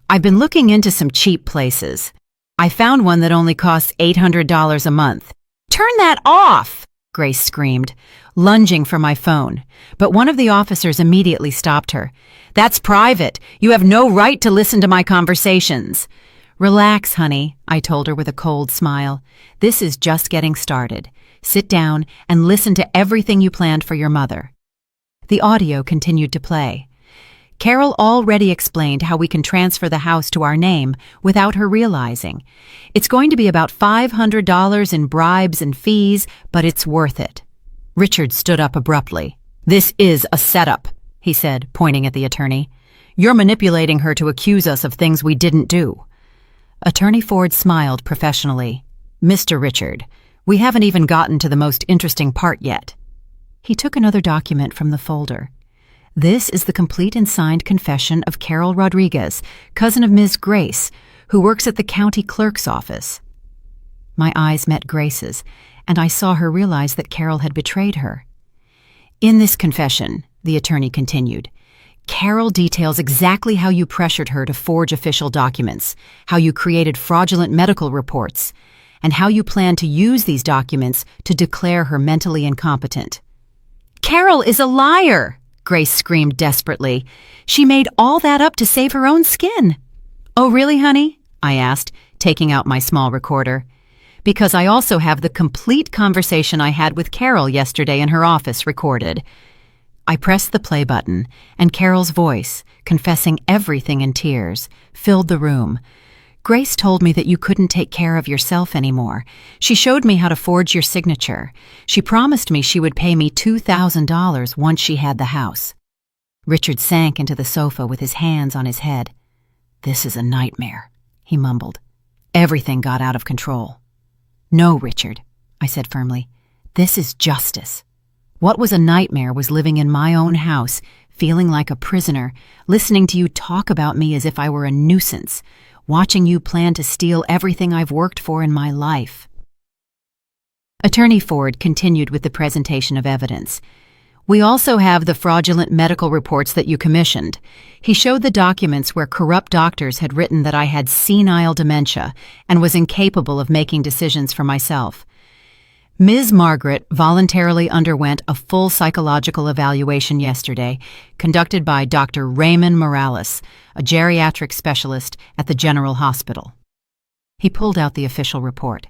"I've been looking into some cheap places. I found one that only costs $800 a month." "Turn that off!" Grace screamed, lunging for my phone, but one of the officers immediately stopped her. "That's private. You have no right to listen to my conversations." "Relax, honey," I told her with a cold smile. "This is just getting started. Sit down and listen to everything you planned for your mother." The audio continued to play. Carol already explained how we can transfer the house to our name without her realizing. It's going to be about $500 in bribes and fees, but it's worth it. Richard stood up abruptly. "This is a setup," he said, pointing at the attorney. "You're manipulating her to accuse us of things we didn't do." Attorney Ford smiled professionally. Mr. Richard, we haven't even gotten to the most interesting part yet. He took another document from the folder. This is the complete and signed confession of Carol Rodriguez, cousin of Ms. Grace, who works at the county clerk's office. My eyes met Grace's, and I saw her realize that Carol had betrayed her. In this confession, the attorney continued, Carol details exactly how you pressured her to forge official documents, how you created fraudulent medical reports, and how you planned to use these documents to declare her mentally incompetent. Carol is a liar, Grace screamed desperately. She made all that up to save her own skin. Oh, really, honey? I asked, taking out my small recorder. Because I also have the complete conversation I had with Carol yesterday in her office recorded. I pressed the play button, and Carol's voice, confessing everything in tears, filled the room. Grace told me that you couldn't take care of yourself anymore. She showed me how to forge your signature. She promised me she would pay me $2,000 once she had the house. Richard sank into the sofa with his hands on his head. This is a nightmare, he mumbled. Everything got out of control. No, Richard, I said firmly. This is justice. What was a nightmare was living in my own house, feeling like a prisoner, listening to you talk about me as if I were a nuisance, watching you plan to steal everything I've worked for in my life. Attorney Ford continued with the presentation of evidence. We also have the fraudulent medical reports that you commissioned. He showed the documents where corrupt doctors had written that I had senile dementia and was incapable of making decisions for myself. Ms. Margaret voluntarily underwent a full psychological evaluation yesterday, conducted by Dr. Raymond Morales, a geriatric specialist at the General Hospital. He pulled out the official report.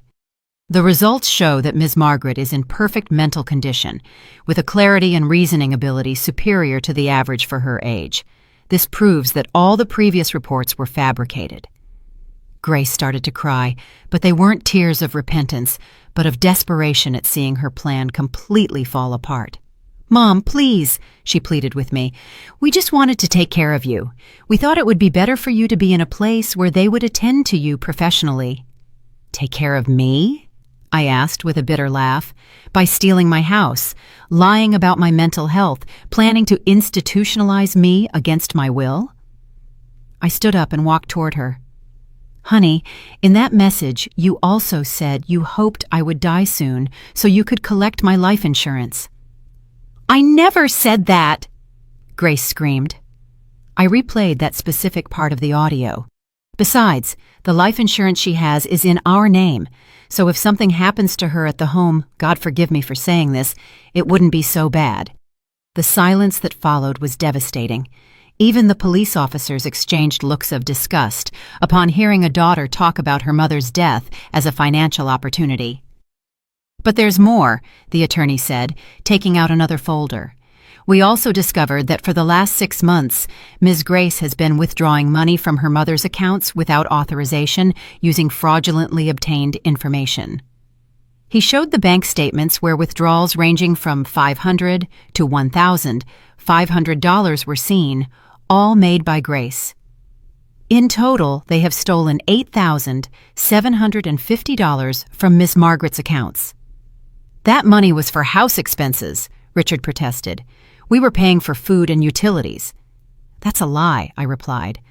The results show that Ms. Margaret is in perfect mental condition, with a clarity and reasoning ability superior to the average for her age. This proves that all the previous reports were fabricated. Grace started to cry, but they weren't tears of repentance, but of desperation at seeing her plan completely fall apart. Mom, please, she pleaded with me. We just wanted to take care of you. We thought it would be better for you to be in a place where they would attend to you professionally. Take care of me? I asked with a bitter laugh. By stealing my house, lying about my mental health, planning to institutionalize me against my will? I stood up and walked toward her. Honey, in that message, you also said you hoped I would die soon so you could collect my life insurance. I never said that, Grace screamed. I replayed that specific part of the audio. Besides, the life insurance she has is in our name, so if something happens to her at the home, God forgive me for saying this, it wouldn't be so bad. The silence that followed was devastating. Even the police officers exchanged looks of disgust upon hearing a daughter talk about her mother's death as a financial opportunity. But there's more, the attorney said, taking out another folder. We also discovered that for the last 6 months, Ms. Grace has been withdrawing money from her mother's accounts without authorization using fraudulently obtained information. He showed the bank statements where withdrawals ranging from $500 to $1,500 were seen, all made by Grace. In total, they have stolen $8,750 from Miss Margaret's accounts. That money was for house expenses, Richard protested. We were paying for food and utilities. That's a lie, I replied.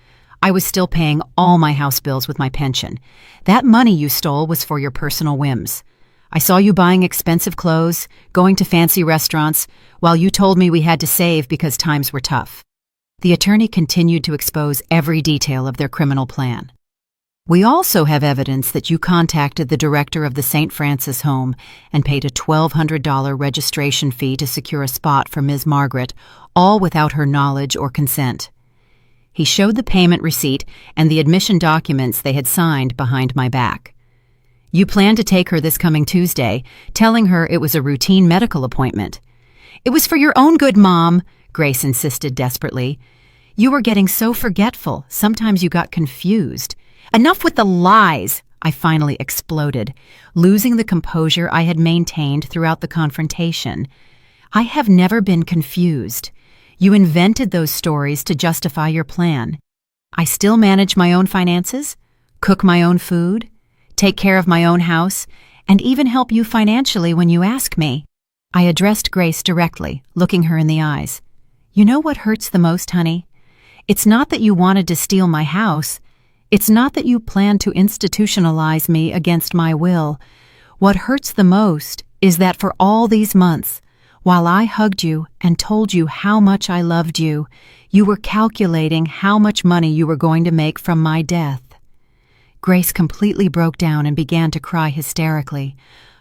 I was still paying all my house bills with my pension. That money you stole was for your personal whims. I saw you buying expensive clothes, going to fancy restaurants, while you told me we had to save because times were tough. The attorney continued to expose every detail of their criminal plan. We also have evidence that you contacted the director of the St. Francis home and paid a $1,200 registration fee to secure a spot for Ms. Margaret, all without her knowledge or consent. He showed the payment receipt and the admission documents they had signed behind my back. You planned to take her this coming Tuesday, telling her it was a routine medical appointment. It was for your own good, Mom, Grace insisted desperately. You were getting so forgetful, sometimes you got confused. Enough with the lies, I finally exploded, losing the composure I had maintained throughout the confrontation. I have never been confused. You invented those stories to justify your plan. I still manage my own finances. cook my own food, take care of my own house, and even help you financially when you ask me." I addressed Grace directly, looking her in the eyes. "You know what hurts the most, honey? It's not that you wanted to steal my house. It's not that you planned to institutionalize me against my will. What hurts the most is that for all these months, while I hugged you and told you how much I loved you, you were calculating how much money you were going to make from my death." Grace completely broke down and began to cry hysterically.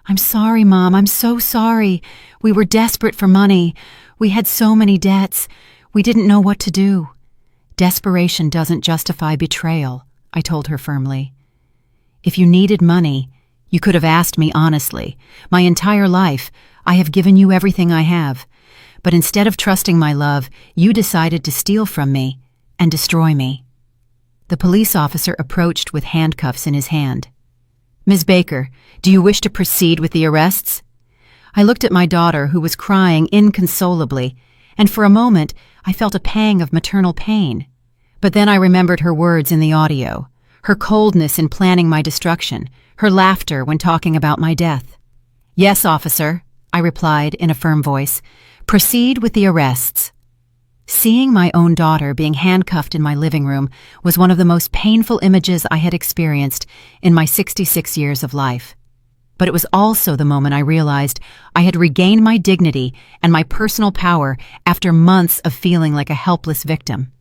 "I'm sorry, Mom. I'm so sorry. We were desperate for money. We had so many debts. We didn't know what to do." "Desperation doesn't justify betrayal," I told her firmly. "If you needed money, you could have asked me honestly. My entire life, I have given you everything I have. But instead of trusting my love, you decided to steal from me and destroy me." The police officer approached with handcuffs in his hand. "Ms. Baker, do you wish to proceed with the arrests?" I looked at my daughter, who was crying inconsolably, and for a moment I felt a pang of maternal pain. But then I remembered her words in the audio, her coldness in planning my destruction, her laughter when talking about my death. "Yes, officer," I replied in a firm voice. "Proceed with the arrests." Seeing my own daughter being handcuffed in my living room was one of the most painful images I had experienced in my 66 years of life. But it was also the moment I realized I had regained my dignity and my personal power after months of feeling like a helpless victim.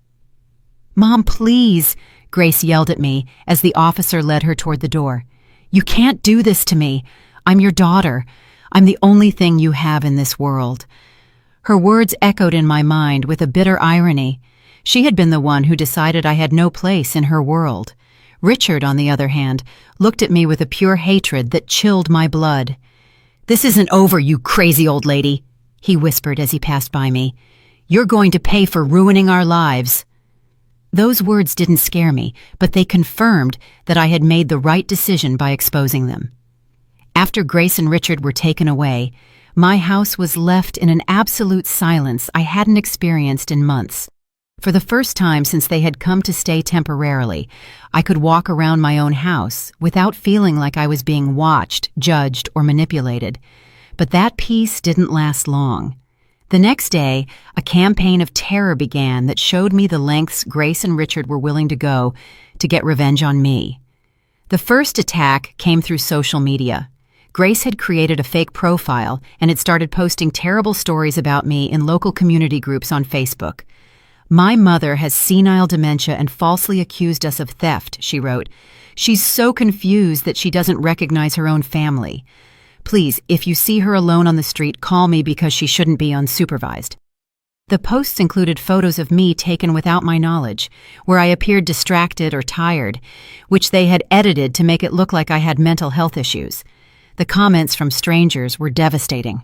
"Mom, please," Grace yelled at me as the officer led her toward the door. "You can't do this to me. I'm your daughter. I'm the only thing you have in this world." Her words echoed in my mind with a bitter irony. She had been the one who decided I had no place in her world. Richard, on the other hand, looked at me with a pure hatred that chilled my blood. "This isn't over, you crazy old lady," he whispered as he passed by me. "You're going to pay for ruining our lives." Those words didn't scare me, but they confirmed that I had made the right decision by exposing them. After Grace and Richard were taken away, my house was left in an absolute silence I hadn't experienced in months. For the first time since they had come to stay temporarily, I could walk around my own house without feeling like I was being watched, judged, or manipulated. But that peace didn't last long. The next day, a campaign of terror began that showed me the lengths Grace and Richard were willing to go to get revenge on me. The first attack came through social media. Grace had created a fake profile and had started posting terrible stories about me in local community groups on Facebook. "My mother has senile dementia and falsely accused us of theft," she wrote. "She's so confused that she doesn't recognize her own family. Please, if you see her alone on the street, call me because she shouldn't be unsupervised." The posts included photos of me taken without my knowledge, where I appeared distracted or tired, which they had edited to make it look like I had mental health issues. The comments from strangers were devastating.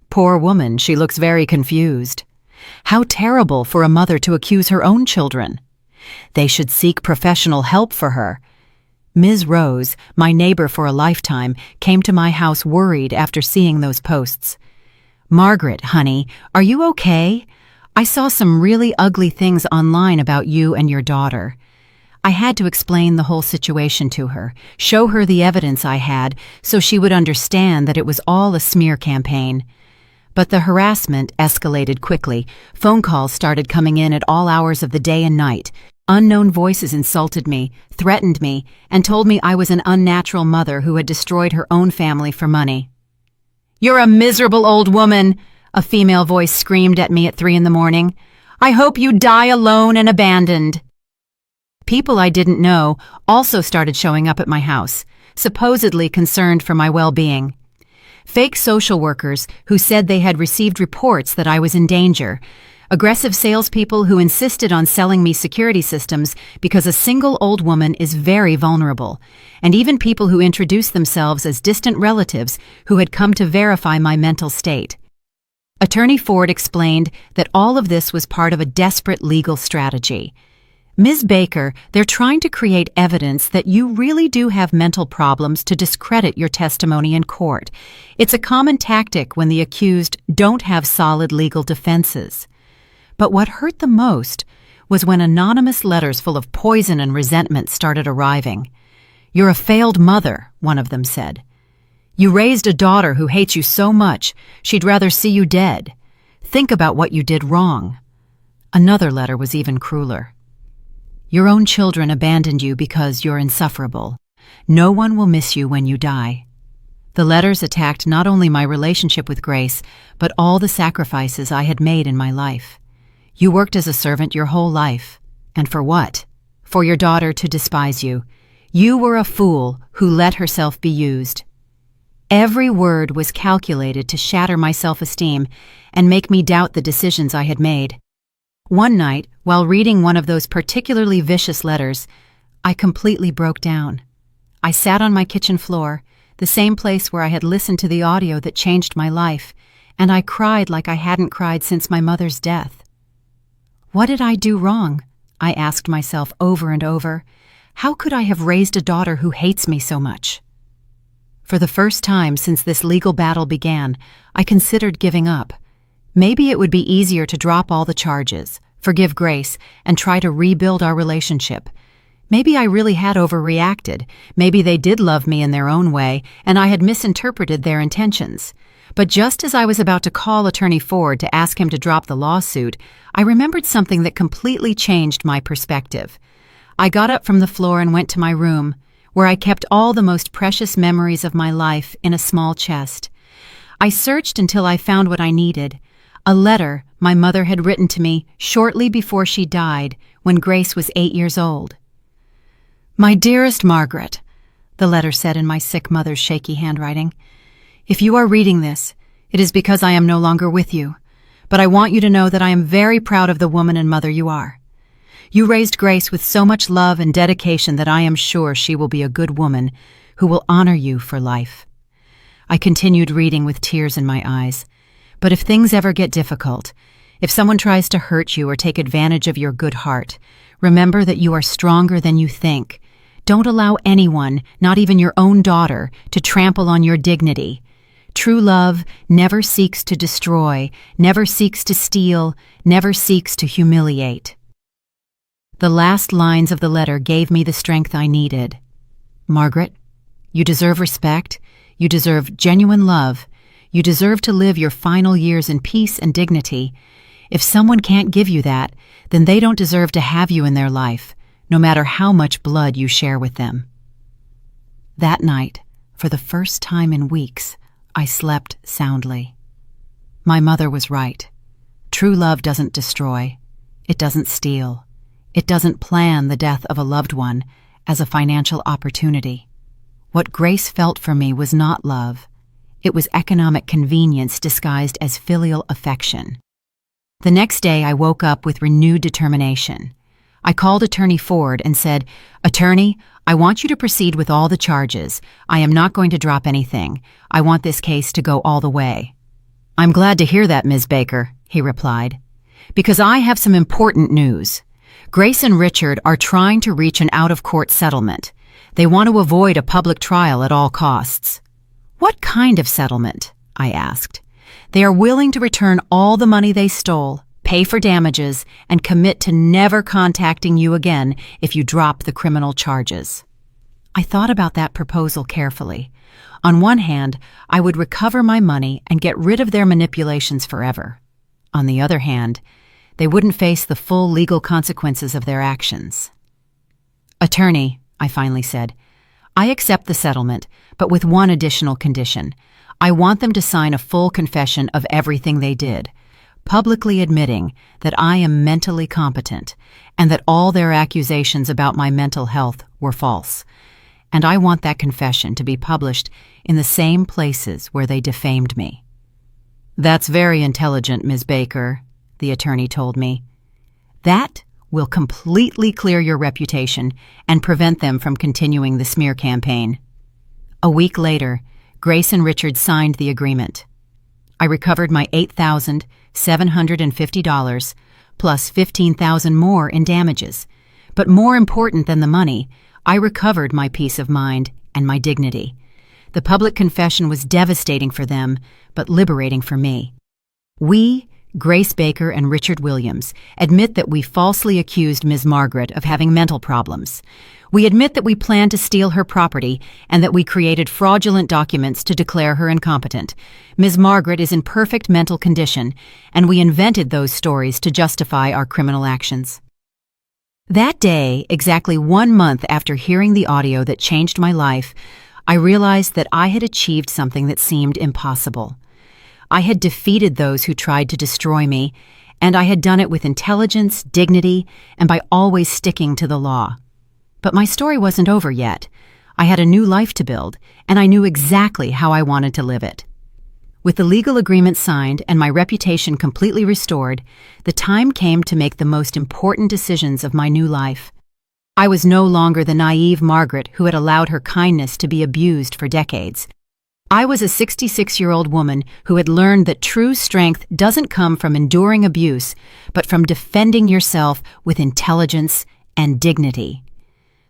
"Poor woman, she looks very confused. How terrible for a mother to accuse her own children. They should seek professional help for her." Ms. Rose, my neighbor for a lifetime, came to my house worried after seeing those posts. "Margaret, honey, are you okay? I saw some really ugly things online about you and your daughter." I had to explain the whole situation to her, show her the evidence I had so she would understand that it was all a smear campaign. But the harassment escalated quickly. Phone calls started coming in at all hours of the day and night. Unknown voices insulted me, threatened me, and told me I was an unnatural mother who had destroyed her own family for money. "You're a miserable old woman," a female voice screamed at me at 3 a.m. "I hope you die alone and abandoned." People I didn't know also started showing up at my house, supposedly concerned for my well-being. Fake social workers who said they had received reports that I was in danger, aggressive salespeople who insisted on selling me security systems because a single old woman is very vulnerable, and even people who introduced themselves as distant relatives who had come to verify my mental state. Attorney Ford explained that all of this was part of a desperate legal strategy. "Ms. Baker, they're trying to create evidence that you really do have mental problems to discredit your testimony in court. It's a common tactic when the accused don't have solid legal defenses." But what hurt the most was when anonymous letters full of poison and resentment started arriving. "You're a failed mother," one of them said. "You raised a daughter who hates you so much she'd rather see you dead. Think about what you did wrong." Another letter was even crueler. "Your own children abandoned you because you're insufferable. No one will miss you when you die." The letters attacked not only my relationship with Grace, but all the sacrifices I had made in my life. "You worked as a servant your whole life. And for what? For your daughter to despise you. You were a fool who let herself be used." Every word was calculated to shatter my self-esteem and make me doubt the decisions I had made. One night, while reading one of those particularly vicious letters, I completely broke down. I sat on my kitchen floor, the same place where I had listened to the audio that changed my life, and I cried like I hadn't cried since my mother's death. What did I do wrong? I asked myself over and over. How could I have raised a daughter who hates me so much? For the first time since this legal battle began, I considered giving up. Maybe it would be easier to drop all the charges, forgive Grace, and try to rebuild our relationship. Maybe I really had overreacted. Maybe they did love me in their own way, and I had misinterpreted their intentions. But just as I was about to call Attorney Ford to ask him to drop the lawsuit, I remembered something that completely changed my perspective. I got up from the floor and went to my room, where I kept all the most precious memories of my life in a small chest. I searched until I found what I needed, a letter my mother had written to me shortly before she died when Grace was 8 years old. "My dearest Margaret," the letter said in my sick mother's shaky handwriting, "if you are reading this, it is because I am no longer with you, but I want you to know that I am very proud of the woman and mother you are. You raised Grace with so much love and dedication that I am sure she will be a good woman who will honor you for life." I continued reading with tears in my eyes. But if things ever get difficult, if someone tries to hurt you or take advantage of your good heart, remember that you are stronger than you think. Don't allow anyone, not even your own daughter, to trample on your dignity. True love never seeks to destroy, never seeks to steal, never seeks to humiliate. The last lines of the letter gave me the strength I needed. "Margaret, you deserve respect, you deserve genuine love, you deserve to live your final years in peace and dignity. If someone can't give you that, then they don't deserve to have you in their life, no matter how much blood you share with them." That night, for the first time in weeks, I slept soundly. My mother was right. True love doesn't destroy. It doesn't steal. It doesn't plan the death of a loved one as a financial opportunity. What Grace felt for me was not love. It was economic convenience disguised as filial affection. The next day, I woke up with renewed determination. I called Attorney Ford and said, "Attorney, I want you to proceed with all the charges. I am not going to drop anything. I want this case to go all the way." "I'm glad to hear that, Ms. Baker," he replied, "because I have some important news. Grace and Richard are trying to reach an out-of-court settlement. They want to avoid a public trial at all costs." "What kind of settlement?" I asked. "They are willing to return all the money they stole, pay for damages, and commit to never contacting you again if you drop the criminal charges." I thought about that proposal carefully. On one hand, I would recover my money and get rid of their manipulations forever. On the other hand, they wouldn't face the full legal consequences of their actions. "Attorney," I finally said, "I accept the settlement, but with one additional condition. I want them to sign a full confession of everything they did, publicly admitting that I am mentally competent and that all their accusations about my mental health were false. And I want that confession to be published in the same places where they defamed me." "That's very intelligent, Ms. Baker," the attorney told me. "That will completely clear your reputation and prevent them from continuing the smear campaign." A week later, Grace and Richard signed the agreement. I recovered my $8,750 plus $15,000 more in damages. But more important than the money, I recovered my peace of mind and my dignity. The public confession was devastating for them, but liberating for me. We Grace Baker and Richard Williams, admit that we falsely accused Ms. Margaret of having mental problems. We admit that we planned to steal her property and that we created fraudulent documents to declare her incompetent. Ms. Margaret is in perfect mental condition, and we invented those stories to justify our criminal actions. That day, exactly 1 month after hearing the audio that changed my life, I realized that I had achieved something that seemed impossible. I had defeated those who tried to destroy me, and I had done it with intelligence, dignity, and by always sticking to the law. But my story wasn't over yet. I had a new life to build, and I knew exactly how I wanted to live it. With the legal agreement signed and my reputation completely restored, the time came to make the most important decisions of my new life. I was no longer the naive Margaret who had allowed her kindness to be abused for decades. I was a 66-year-old woman who had learned that true strength doesn't come from enduring abuse, but from defending yourself with intelligence and dignity.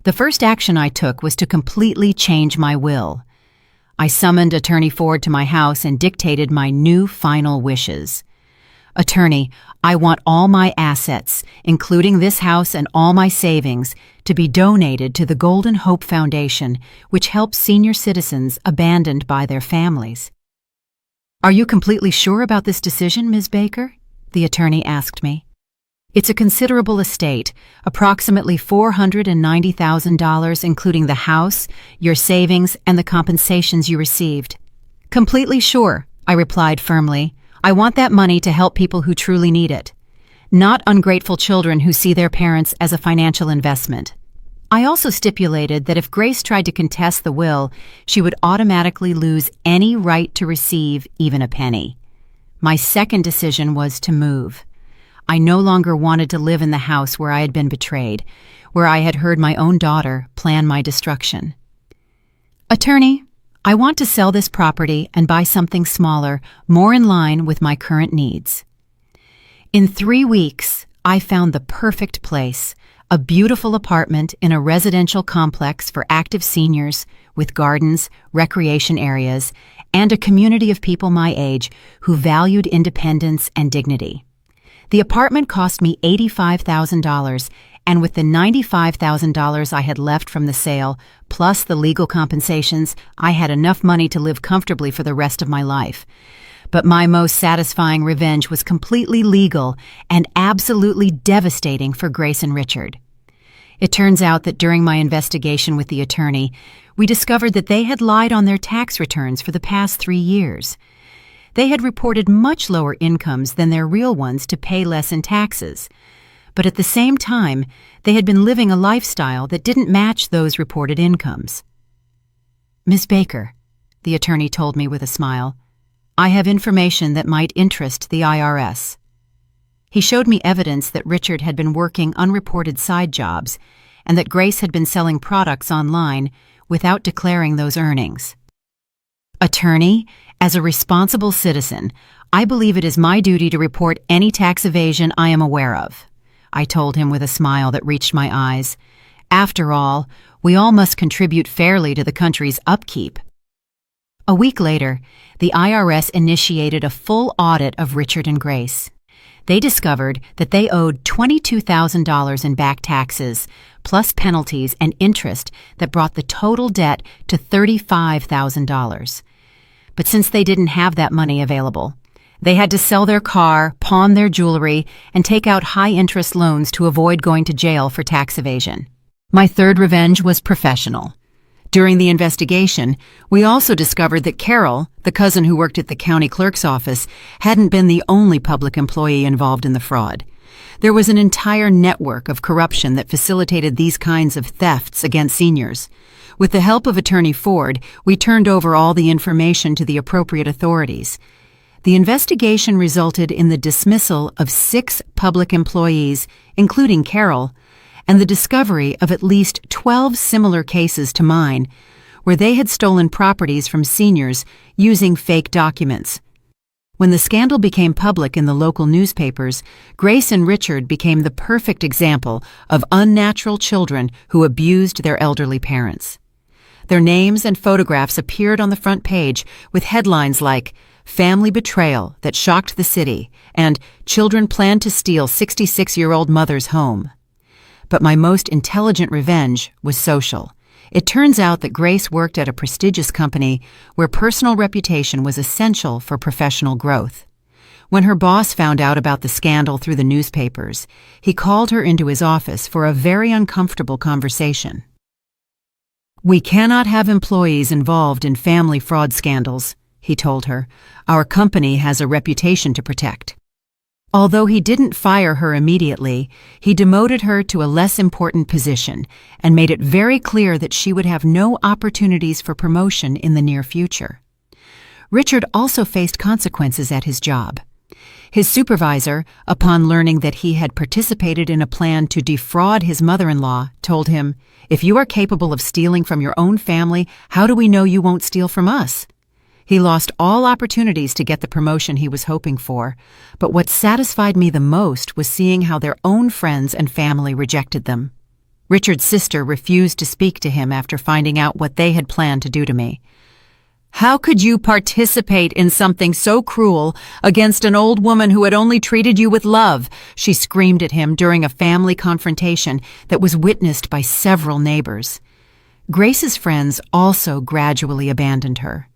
The first action I took was to completely change my will. I summoned Attorney Ford to my house and dictated my new final wishes. Attorney, I want all my assets, including this house and all my savings, to be donated to the Golden Hope Foundation, which helps senior citizens abandoned by their families. Are you completely sure about this decision, Ms. Baker? The attorney asked me. It's a considerable estate, approximately $490,000, including the house, your savings, and the compensations you received. Completely sure, I replied firmly. I want that money to help people who truly need it, not ungrateful children who see their parents as a financial investment. I also stipulated that if Grace tried to contest the will, she would automatically lose any right to receive even a penny. My second decision was to move. I no longer wanted to live in the house where I had been betrayed, where I had heard my own daughter plan my destruction. Attorney, I want to sell this property and buy something smaller, more in line with my current needs. In 3 weeks, I found the perfect place, a beautiful apartment in a residential complex for active seniors with gardens, recreation areas, and a community of people my age who valued independence and dignity. The apartment cost me $85,000, and with the $95,000 I had left from the sale, plus the legal compensations, I had enough money to live comfortably for the rest of my life. But my most satisfying revenge was completely legal and absolutely devastating for Grace and Richard. It turns out that during my investigation with the attorney, we discovered that they had lied on their tax returns for the past 3 years. They had reported much lower incomes than their real ones to pay less in taxes. But at the same time, they had been living a lifestyle that didn't match those reported incomes. Ms. Baker, the attorney told me with a smile, I have information that might interest the IRS. He showed me evidence that Richard had been working unreported side jobs and that Grace had been selling products online without declaring those earnings. Attorney, as a responsible citizen, I believe it is my duty to report any tax evasion I am aware of, I told him with a smile that reached my eyes. After all, we all must contribute fairly to the country's upkeep. A week later, the IRS initiated a full audit of Richard and Grace. They discovered that they owed $22,000 in back taxes, plus penalties and interest that brought the total debt to $35,000. But since they didn't have that money available, they had to sell their car, pawn their jewelry, and take out high-interest loans to avoid going to jail for tax evasion. My third revenge was professional. During the investigation, we also discovered that Carol, the cousin who worked at the county clerk's office, hadn't been the only public employee involved in the fraud. There was an entire network of corruption that facilitated these kinds of thefts against seniors. With the help of Attorney Ford, we turned over all the information to the appropriate authorities. The investigation resulted in the dismissal of 6 public employees, including Carol, and the discovery of at least 12 similar cases to mine, where they had stolen properties from seniors using fake documents. When the scandal became public in the local newspapers, Grace and Richard became the perfect example of unnatural children who abused their elderly parents. Their names and photographs appeared on the front page with headlines like, family betrayal that shocked the city, and children planned to steal 66-year-old mother's home. But my most intelligent revenge was social. It turns out that Grace worked at a prestigious company where personal reputation was essential for professional growth. When her boss found out about the scandal through the newspapers, he called her into his office for a very uncomfortable conversation. "We cannot have employees involved in family fraud scandals," he told her. "Our company has a reputation to protect." Although he didn't fire her immediately, he demoted her to a less important position and made it very clear that she would have no opportunities for promotion in the near future. Richard also faced consequences at his job. His supervisor, upon learning that he had participated in a plan to defraud his mother-in-law, told him, "If you are capable of stealing from your own family, how do we know you won't steal from us?" He lost all opportunities to get the promotion he was hoping for, but what satisfied me the most was seeing how their own friends and family rejected them. Richard's sister refused to speak to him after finding out what they had planned to do to me. "How could you participate in something so cruel against an old woman who had only treated you with love?" she screamed at him during a family confrontation that was witnessed by several neighbors. Grace's friends also gradually abandoned her.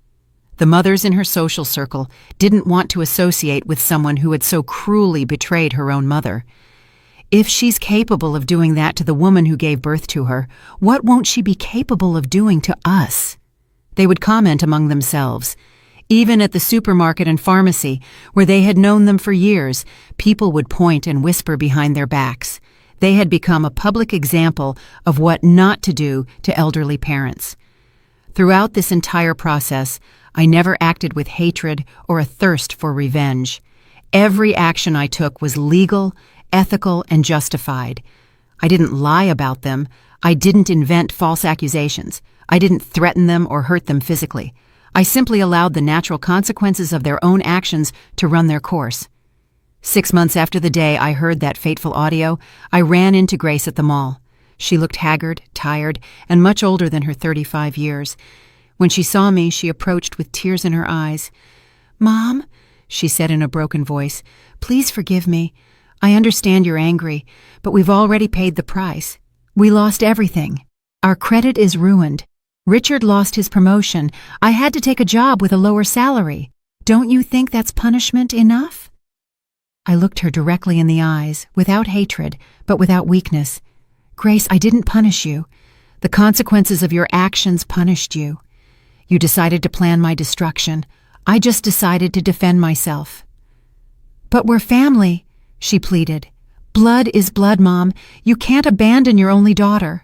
The mothers in her social circle didn't want to associate with someone who had so cruelly betrayed her own mother. If she's capable of doing that to the woman who gave birth to her, what won't she be capable of doing to us? They would comment among themselves. Even at the supermarket and pharmacy, where they had known them for years, people would point and whisper behind their backs. They had become a public example of what not to do to elderly parents. Throughout this entire process, I never acted with hatred or a thirst for revenge. Every action I took was legal, ethical, and justified. I didn't lie about them. I didn't invent false accusations. I didn't threaten them or hurt them physically. I simply allowed the natural consequences of their own actions to run their course. 6 months after the day I heard that fateful audio, I ran into Grace at the mall. She looked haggard, tired, and much older than her 35 years. When she saw me, she approached with tears in her eyes. "Mom," she said in a broken voice, "please forgive me. I understand you're angry, but we've already paid the price. We lost everything. Our credit is ruined. Richard lost his promotion. I had to take a job with a lower salary. Don't you think that's punishment enough?" I looked her directly in the eyes, without hatred, but without weakness. "Grace, I didn't punish you. The consequences of your actions punished you. You decided to plan my destruction. I just decided to defend myself." "But we're family," she pleaded. "Blood is blood, Mom. You can't abandon your only daughter."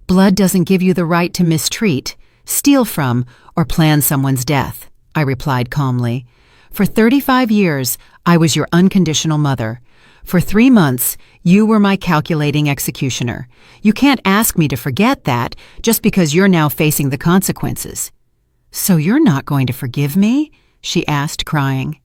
"Blood doesn't give you the right to mistreat, steal from, or plan someone's death," I replied calmly. "For 35 years, I was your unconditional mother. For 3 months, you were my calculating executioner. You can't ask me to forget that just because you're now facing the consequences." "So you're not going to forgive me?" she asked, crying.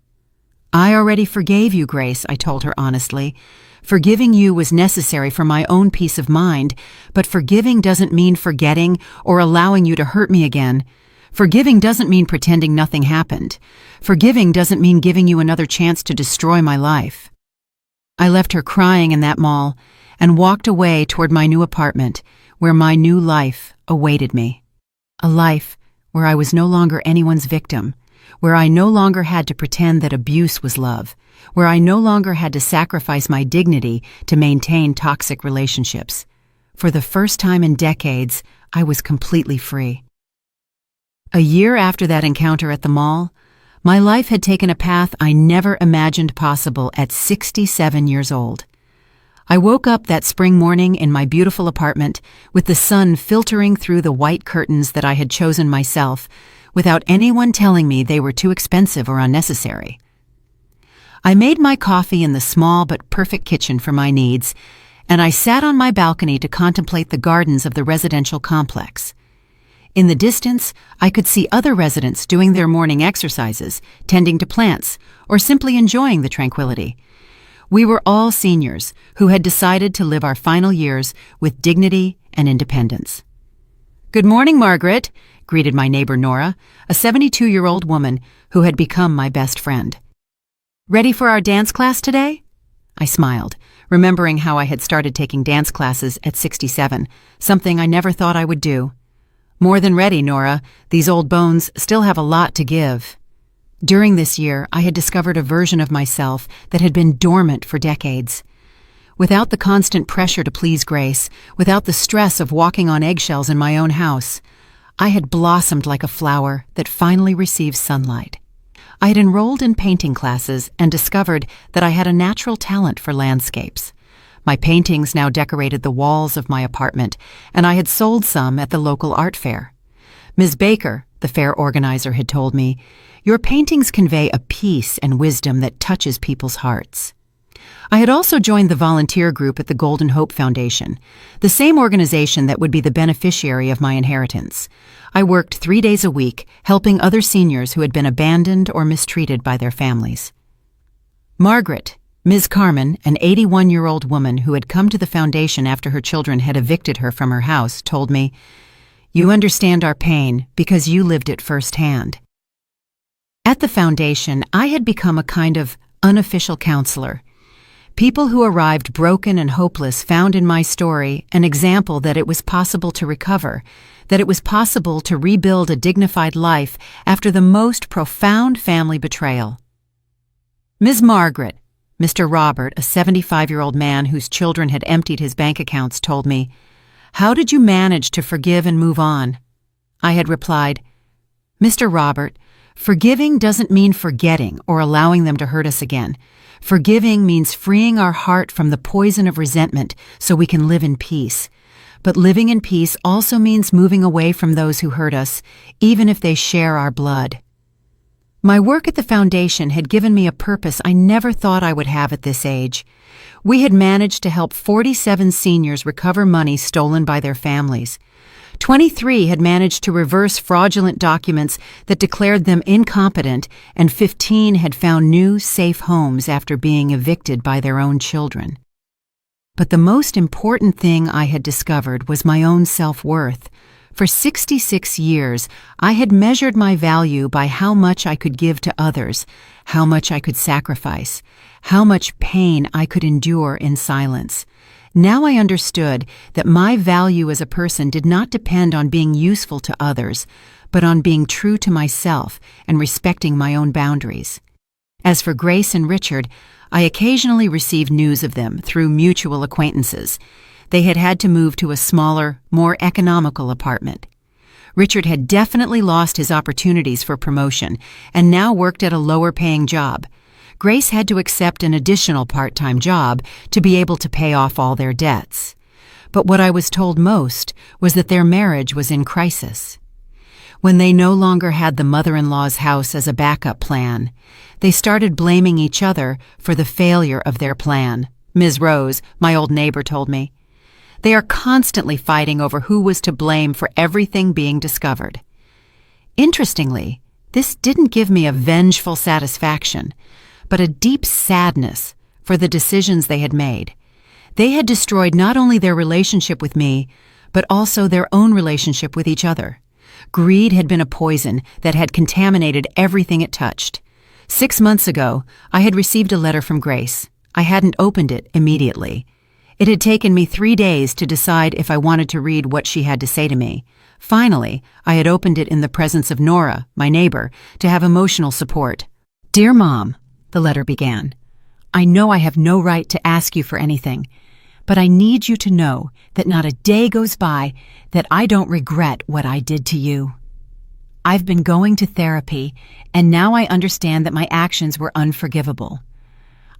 "I already forgave you, Grace," I told her honestly. "Forgiving you was necessary for my own peace of mind, but forgiving doesn't mean forgetting or allowing you to hurt me again. Forgiving doesn't mean pretending nothing happened. Forgiving doesn't mean giving you another chance to destroy my life." I left her crying in that mall and walked away toward my new apartment, where my new life awaited me. A life where I was no longer anyone's victim, where I no longer had to pretend that abuse was love, where I no longer had to sacrifice my dignity to maintain toxic relationships. For the first time in decades, I was completely free. A year after that encounter at the mall, my life had taken a path I never imagined possible at 67 years old. I woke up that spring morning in my beautiful apartment with the sun filtering through the white curtains that I had chosen myself, without anyone telling me they were too expensive or unnecessary. I made my coffee in the small but perfect kitchen for my needs, and I sat on my balcony to contemplate the gardens of the residential complex. In the distance, I could see other residents doing their morning exercises, tending to plants, or simply enjoying the tranquility. We were all seniors who had decided to live our final years with dignity and independence. "Good morning, Margaret," greeted my neighbor Nora, a 72-year-old woman who had become my best friend. "Ready for our dance class today?" I smiled, remembering how I had started taking dance classes at 67, something I never thought I would do. "More than ready, Nora. These old bones still have a lot to give." During this year, I had discovered a version of myself that had been dormant for decades. Without the constant pressure to please Grace, without the stress of walking on eggshells in my own house, I had blossomed like a flower that finally receives sunlight. I had enrolled in painting classes and discovered that I had a natural talent for landscapes. My paintings now decorated the walls of my apartment, and I had sold some at the local art fair. "Ms. Baker," the fair organizer had told me, "your paintings convey a peace and wisdom that touches people's hearts." I had also joined the volunteer group at the Golden Hope Foundation, the same organization that would be the beneficiary of my inheritance. I worked 3 days a week, helping other seniors who had been abandoned or mistreated by their families. Margaret, Ms. Carmen, an 81-year-old woman who had come to the foundation after her children had evicted her from her house, told me, "You understand our pain because you lived it firsthand." At the foundation, I had become a kind of unofficial counselor. People who arrived broken and hopeless found in my story an example that it was possible to recover, that it was possible to rebuild a dignified life after the most profound family betrayal. Ms. Margaret, Mr. Robert, a 75-year-old man whose children had emptied his bank accounts, told me, "How did you manage to forgive and move on?" I had replied, "Mr. Robert, forgiving doesn't mean forgetting or allowing them to hurt us again. Forgiving means freeing our heart from the poison of resentment so we can live in peace. But living in peace also means moving away from those who hurt us, even if they share our blood." My work at the foundation had given me a purpose I never thought I would have at this age. We had managed to help 47 seniors recover money stolen by their families. 23 had managed to reverse fraudulent documents that declared them incompetent, and 15 had found new, safe homes after being evicted by their own children. But the most important thing I had discovered was my own self-worth. For 66 years, I had measured my value by how much I could give to others, how much I could sacrifice, how much pain I could endure in silence. Now I understood that my value as a person did not depend on being useful to others, but on being true to myself and respecting my own boundaries. As for Grace and Richard, I occasionally received news of them through mutual acquaintances. They had had to move to a smaller, more economical apartment. Richard had definitely lost his opportunities for promotion and now worked at a lower-paying job. Grace had to accept an additional part-time job to be able to pay off all their debts. But what I was told most was that their marriage was in crisis. When they no longer had the mother-in-law's house as a backup plan, they started blaming each other for the failure of their plan, Ms. Rose, my old neighbor, told me. They are constantly fighting over who was to blame for everything being discovered. Interestingly, this didn't give me a vengeful satisfaction, but a deep sadness for the decisions they had made. They had destroyed not only their relationship with me, but also their own relationship with each other. Greed had been a poison that had contaminated everything it touched. 6 months ago, I had received a letter from Grace. I hadn't opened it immediately. It had taken me 3 days to decide if I wanted to read what she had to say to me. Finally, I had opened it in the presence of Nora, my neighbor, to have emotional support. "Dear Mom," the letter began, "I know I have no right to ask you for anything, but I need you to know that not a day goes by that I don't regret what I did to you. I've been going to therapy, and now I understand that my actions were unforgivable.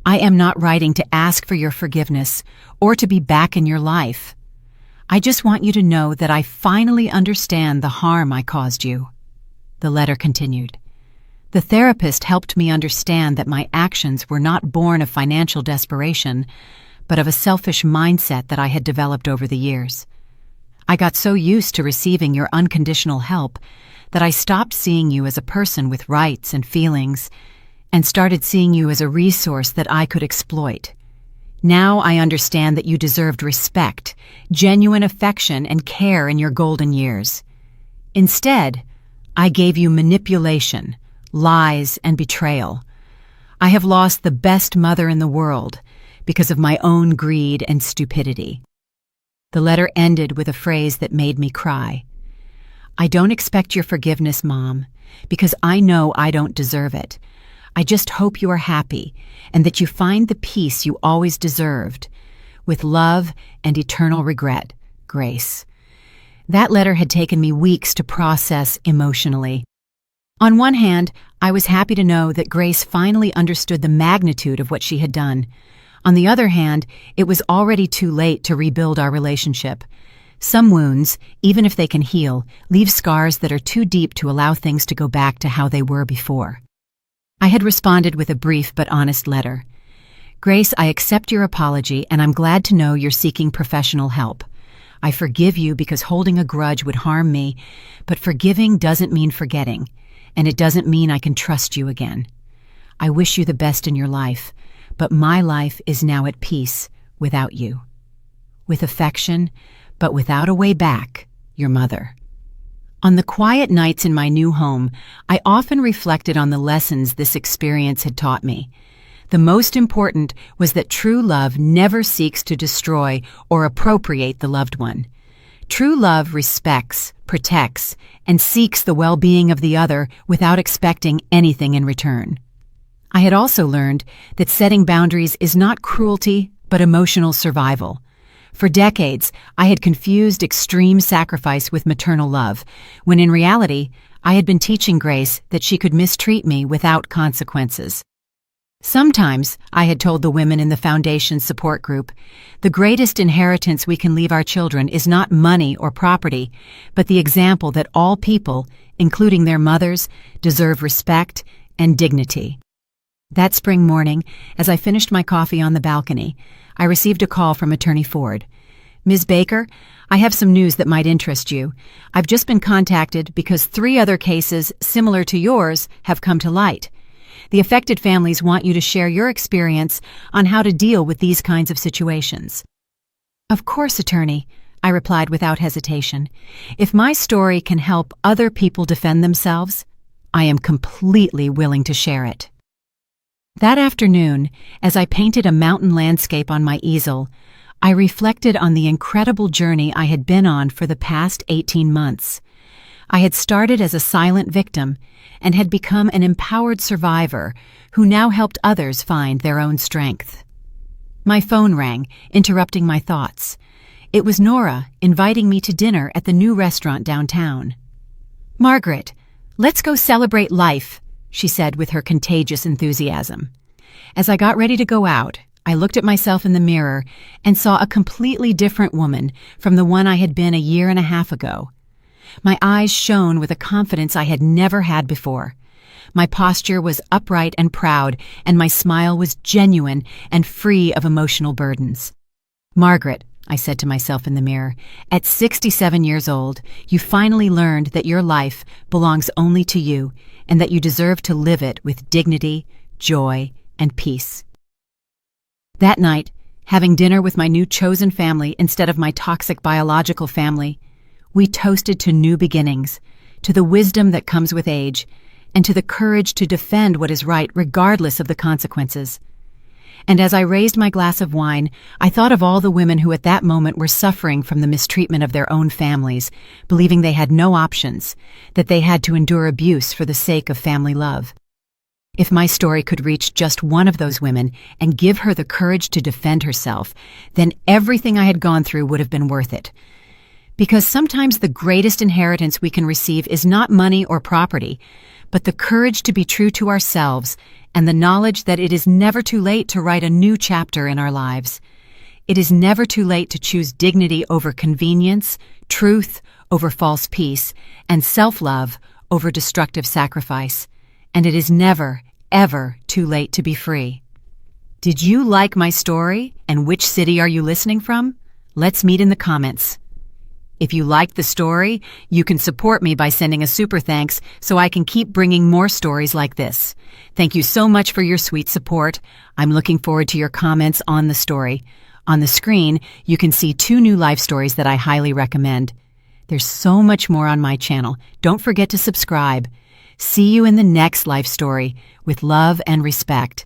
I am not writing to ask for your forgiveness or to be back in your life. I just want you to know that I finally understand the harm I caused you." The letter continued. "The therapist helped me understand that my actions were not born of financial desperation, but of a selfish mindset that I had developed over the years. I got so used to receiving your unconditional help that I stopped seeing you as a person with rights and feelings and started seeing you as a resource that I could exploit. Now I understand that you deserved respect, genuine affection, and care in your golden years. Instead, I gave you manipulation, lies, and betrayal. I have lost the best mother in the world because of my own greed and stupidity." The letter ended with a phrase that made me cry. "I don't expect your forgiveness, Mom, because I know I don't deserve it. I just hope you are happy and that you find the peace you always deserved. With love and eternal regret, Grace." That letter had taken me weeks to process emotionally. On one hand, I was happy to know that Grace finally understood the magnitude of what she had done. On the other hand, it was already too late to rebuild our relationship. Some wounds, even if they can heal, leave scars that are too deep to allow things to go back to how they were before. I had responded with a brief but honest letter. "Grace, I accept your apology, and I'm glad to know you're seeking professional help. I forgive you because holding a grudge would harm me, but forgiving doesn't mean forgetting, and it doesn't mean I can trust you again. I wish you the best in your life, but my life is now at peace without you. With affection, but without a way back, your mother." On the quiet nights in my new home, I often reflected on the lessons this experience had taught me. The most important was that true love never seeks to destroy or appropriate the loved one. True love respects, protects, and seeks the well-being of the other without expecting anything in return. I had also learned that setting boundaries is not cruelty, but emotional survival. For decades, I had confused extreme sacrifice with maternal love, when in reality, I had been teaching Grace that she could mistreat me without consequences. Sometimes, I had told the women in the Foundation support group, the greatest inheritance we can leave our children is not money or property, but the example that all people, including their mothers, deserve respect and dignity. That spring morning, as I finished my coffee on the balcony, I received a call from Attorney Ford. "Ms. Baker, I have some news that might interest you. I've just been contacted because 3 other cases similar to yours have come to light. The affected families want you to share your experience on how to deal with these kinds of situations." "Of course, attorney," I replied without hesitation. "If my story can help other people defend themselves, I am completely willing to share it." That afternoon, as I painted a mountain landscape on my easel, I reflected on the incredible journey I had been on for the past 18 months. I had started as a silent victim and had become an empowered survivor who now helped others find their own strength. My phone rang, interrupting my thoughts. It was Nora inviting me to dinner at the new restaurant downtown. "Margaret, let's go celebrate life," she said with her contagious enthusiasm. As I got ready to go out, I looked at myself in the mirror and saw a completely different woman from the one I had been a year and a half ago. My eyes shone with a confidence I had never had before. My posture was upright and proud, and my smile was genuine and free of emotional burdens. "Margaret," I said to myself in the mirror, "at 67 years old, you finally learned that your life belongs only to you and that you deserve to live it with dignity, joy, and peace." That night, having dinner with my new chosen family instead of my toxic biological family, we toasted to new beginnings, to the wisdom that comes with age, and to the courage to defend what is right regardless of the consequences. And as I raised my glass of wine, I thought of all the women who at that moment were suffering from the mistreatment of their own families, believing they had no options, that they had to endure abuse for the sake of family love. If my story could reach just one of those women and give her the courage to defend herself, then everything I had gone through would have been worth it. Because sometimes the greatest inheritance we can receive is not money or property, but the courage to be true to ourselves and the knowledge that it is never too late to write a new chapter in our lives. It is never too late to choose dignity over convenience, truth over false peace, and self-love over destructive sacrifice. And it is never, ever too late to be free. Did you like my story, and which city are you listening from? Let's meet in the comments. If you liked the story, you can support me by sending a super thanks so I can keep bringing more stories like this. Thank you so much for your sweet support. I'm looking forward to your comments on the story. On the screen, you can see 2 new life stories that I highly recommend. There's so much more on my channel. Don't forget to subscribe. See you in the next life story with love and respect.